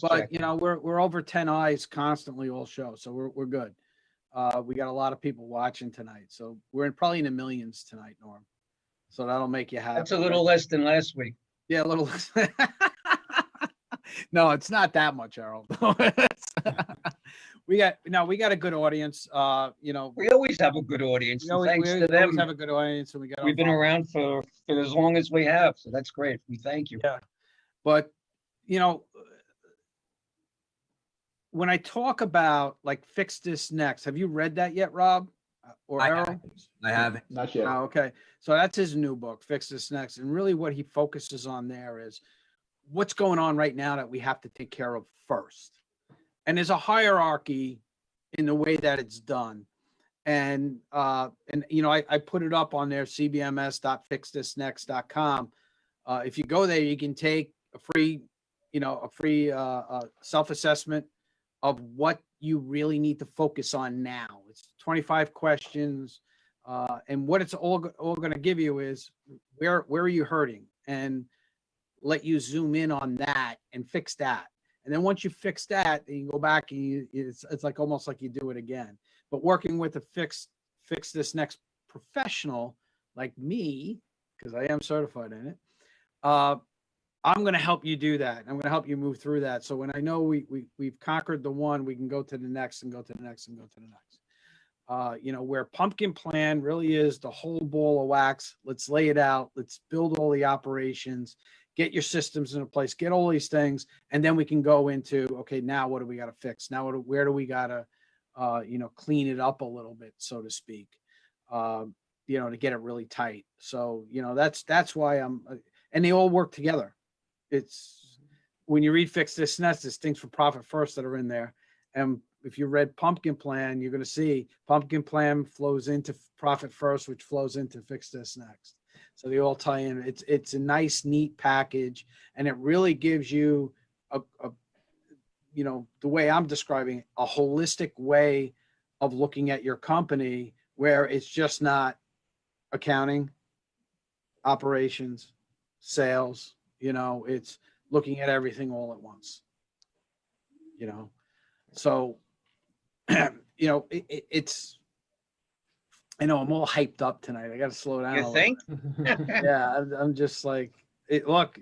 But we're over 10 eyes constantly all show, so we're good. We got a lot of people watching tonight, so we're probably in the millions tonight, Norm. So that'll make you happy. That's a little less than last week. Yeah, a little less. No, it's not that much, Harold. we got a good audience. We always have a good audience. Thanks to them. We have a good audience, and we've been around for as long as we have, so that's great. We thank you. Yeah, but when I talk about like Fix This Next, have you read that yet, Rob or Harold? I haven't. Not yet. Oh, okay, so that's his new book, Fix This Next, and really what he focuses on there is what's going on right now that we have to take care of first. And there's a hierarchy in the way that it's done. And I put it up on there, cbms.fixthisnext.com. If you go there, you can take a free self-assessment of what you really need to focus on now. It's 25 questions. And what it's all going to give you is where are you hurting, and let you zoom in on that and fix that. And then once you fix that, then you go back and it's like almost like you do it again. But working with a Fix This Next professional like me, because I am certified in it, I'm going to help you do that. I'm going to help you move through that. So when I know we've conquered the one, we can go to the next and go to the next and go to the next. Where Pumpkin Plan really is the whole ball of wax. Let's lay it out. Let's build all the operations, get your systems in place, get all these things, and then we can go into, okay, now what do we got to fix? Now where do we got to, clean it up a little bit, so to speak, to get it really tight. So, that's why and they all work together. It's when you read Fix This Next, there's things for profit first that are in there. And if you read Pumpkin Plan, you're going to see Pumpkin Plan flows into profit first, which flows into Fix This Next. So they all tie in. It's a nice, neat package, and it really gives you the way I'm describing it, a holistic way of looking at your company, where it's just not accounting, operations, sales. It's looking at everything all at once. So it's. I know I'm all hyped up tonight. I got to slow down. You think? Yeah, I'm just like, look,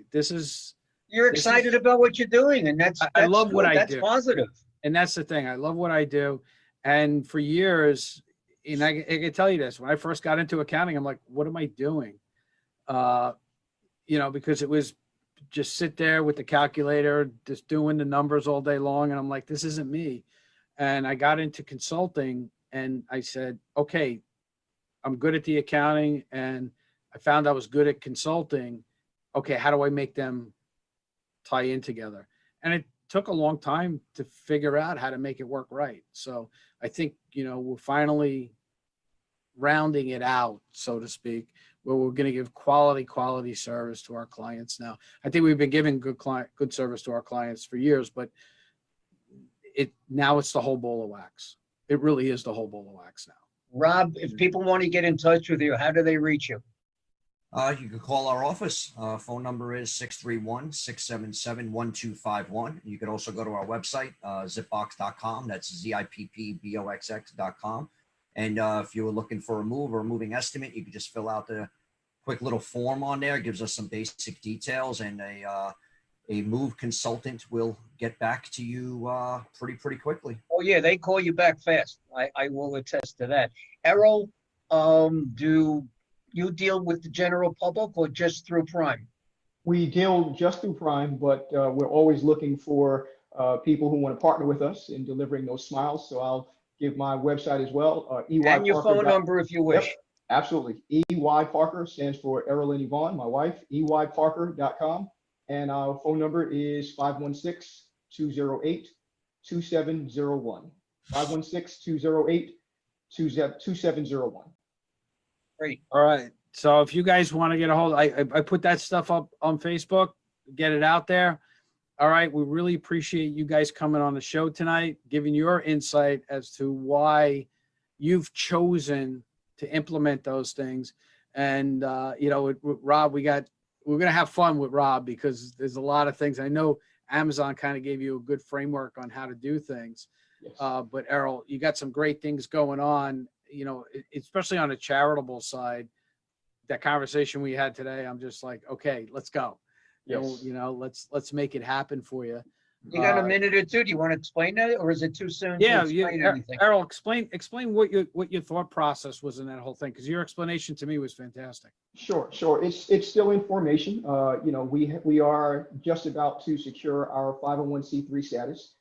you're excited about what you're doing, and that's I love good. what I do. That's positive. And that's the thing. I love what I do. And for years, and I can tell you this, when I first got into accounting, I'm like, what am I doing? Because it was just sit there with the calculator, just doing the numbers all day long. And I'm like, this isn't me. And I got into consulting, and I said, okay, I'm good at the accounting, and I found I was good at consulting. Okay, how do I make them tie in together? And it took a long time to figure out how to make it work right. So I think, we're finally rounding it out, so to speak, where we're going to give quality service to our clients now. I think we've been giving good service to our clients for years, but now it's the whole bowl of wax. It really is the whole bowl of wax now. Rob, if people want to get in touch with you, how do they reach you? You can call our office. Phone number is 631-677-1251. You can also go to our website, zipbox.com. That's ZIPPBOXX.com. And if you were looking for a move or a moving estimate, you could just fill out the quick little form on there. It gives us some basic details, and a move consultant will get back to you pretty quickly. Oh yeah, they call you back fast. I will attest to that. Errol, do you deal with the general public or just through Prime? We deal just through Prime, but we're always looking for people who want to partner with us in delivering those smiles. So I'll give my website as well. And your phone number if you wish. Yep, absolutely. EY Parker stands for Errol and Yvonne, my wife, eyparker.com. And our phone number is 516-208-2701. 516-208-2701. Great. All right. So if you guys want to get a hold, I put that stuff up on Facebook, get it out there. All right. We really appreciate you guys coming on the show tonight, giving your insight as to why you've chosen to implement those things. And, Rob, we're going to have fun with Rob because there's a lot of things. I know Amazon kind of gave you a good framework on how to do things. Yes. But Errol, you got some great things going on, especially on a charitable side. That conversation we had today, I'm just like, okay, let's go. Yes. Let's make it happen for you. You got a minute or two? Do you want to explain that, or is it too soon Yeah, to explain anything? Errol, explain what your thought process was in that whole thing, because your explanation to me was fantastic. Sure. It's still in formation. We are just about to secure our 501c3 status.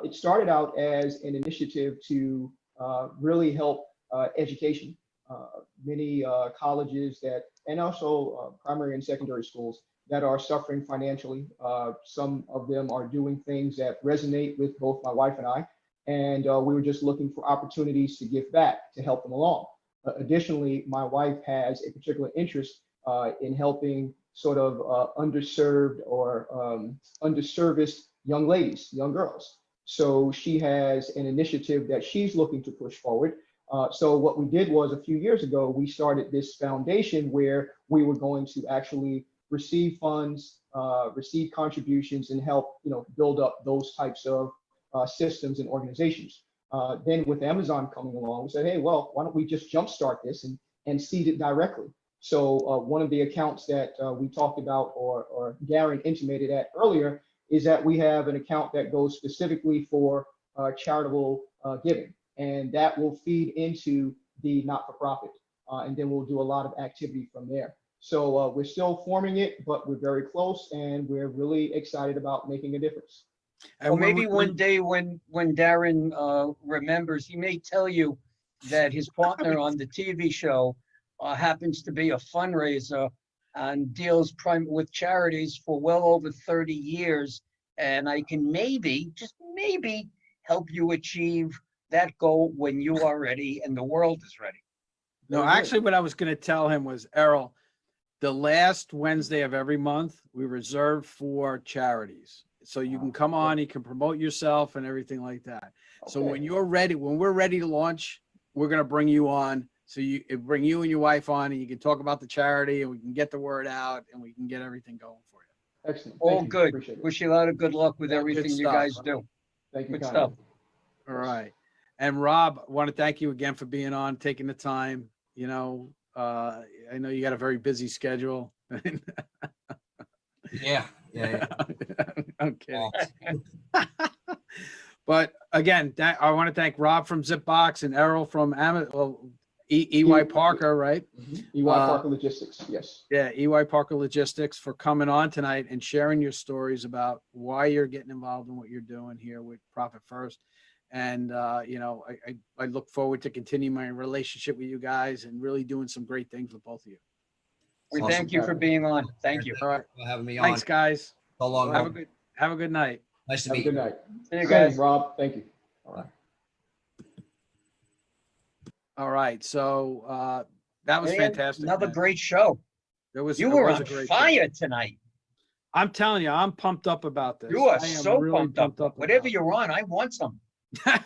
It started out as an initiative to really help education. Many colleges and also primary and secondary schools that are suffering financially. Some of them are doing things that resonate with both my wife and I, and we were just looking for opportunities to give back to help them along. Additionally, my wife has a particular interest in helping sort of underserved or underserviced young ladies, young girls. So she has an initiative that she's looking to push forward. So what we did was a few years ago, we started this foundation where we were going to actually receive funds, receive contributions, and help build up those types of systems and organizations. Then with Amazon coming along, we said, hey, well, why don't we just jumpstart this and seed it directly? So one of the accounts that we talked about, or Darren intimated at earlier, is that we have an account that goes specifically for charitable giving, and that will feed into the not-for-profit, and then we'll do a lot of activity from there. So we're still forming it, but we're very close, and we're really excited about making a difference. And well, maybe one day when Darren remembers, he may tell you that his partner on the TV show happens to be a fundraiser and deals with charities for well over 30 years. And I can maybe, just maybe, help you achieve that goal when you are ready and the world is ready. No, actually what I was going to tell him was, Errol, the last Wednesday of every month, we reserve for charities. So you can come on, you can promote yourself and everything like that. Okay. So when we're ready to launch, we're going to bring you on. So bring you and your wife on, and you can talk about the charity, and we can get the word out, and we can get everything going for you. Excellent. All good. Wish you a lot of good luck with everything you guys do. Thank you. Good stuff. All right. And Rob, I want to thank you again for being on, taking the time. I know you got a very busy schedule. Yeah. I'm kidding. But again, I want to thank Rob from Zipbox and Errol from EY Parker, right? EY Parker Logistics, yes. Yeah, EY Parker Logistics, for coming on tonight and sharing your stories about why you're getting involved in what you're doing here with Profit First. And, I look forward to continuing my relationship with you guys and really doing some great things with both of you. We thank you for being on. Thank you. All right. For having me on. Thanks, guys. So long. Have a good night. Nice to Have a meet good you. night. See you Same, guys. Rob. Thank you. All right. All right. So that was And fantastic. another man. great show. It was. You it were was on a great show. fire tonight. I'm telling you, I'm pumped up about this. You are I am so really pumped up. Whatever about you're on, I want some. it.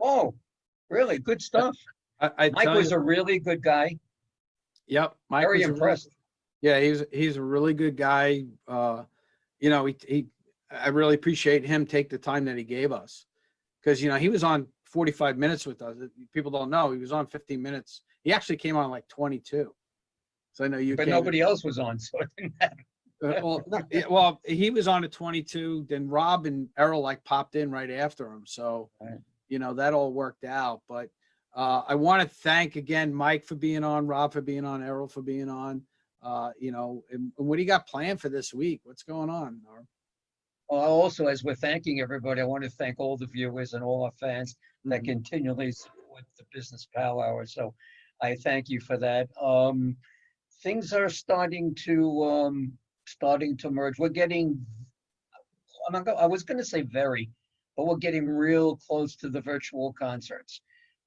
Oh, really good stuff. I Mike tell was you, a really good guy. Yep, Mike Very was a really- impressed. yeah, he's a really good guy. You know, I really appreciate him take the time that he gave us, because you know he was on 45 minutes with us. People don't know he was on 15 minutes. He actually came on like 22. So I know you. But came nobody else was on, so it didn't matter. well, he was on at 22. Then Rob and Errol like popped in right after him. So, Right. you know, that all worked out. But I want to thank again Mike for being on, Rob for being on, Errol for being on. You know, and what do you got planned for this week? What's going on, Norm? Also, as we're thanking everybody, I want to thank all the viewers and all our fans that continually support the Business Power Hour. So I thank you for that. Things are starting to merge. We're getting, I was going to say very, but we're getting real close to the virtual concerts.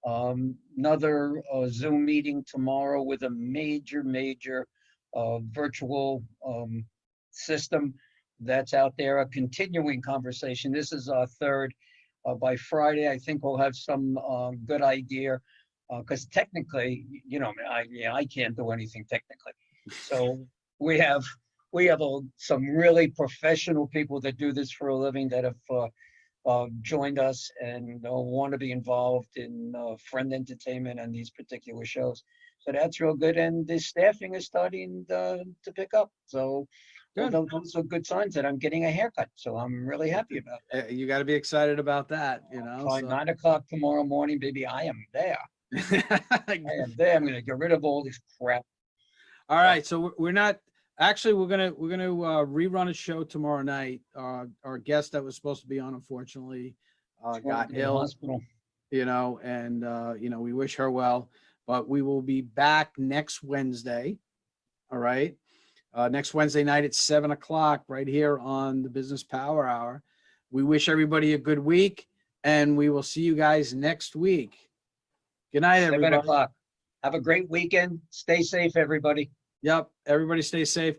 Another Zoom meeting tomorrow with a major virtual system that's out there, a continuing conversation. This is our third. By Friday, I think we'll have some good idea, because technically, you know, I can't do anything technically. So we have some really professional people that do this for a living that have joined us and want to be involved in friend entertainment and these particular shows. So that's real good, and the staffing is starting to pick up. So those are good signs that I'm getting a haircut. So I'm really happy about that. You got to be excited about that, you know. By So. 9 o'clock tomorrow morning, baby, I am there. I am there. I'm going to get rid of all this crap. All right, so we're not actually we're gonna rerun a show tomorrow night. Our guest that was supposed to be on, unfortunately, got ill. Hospital. You know, and you know, we wish her well. But we will be back next Wednesday. All right, next Wednesday night at 7 o'clock, right here on the Business Power Hour. We wish everybody a good week, and we will see you guys next week. Good night, everybody. 7 o'clock. Have a great weekend. Stay safe, everybody. Yep. Everybody stay safe.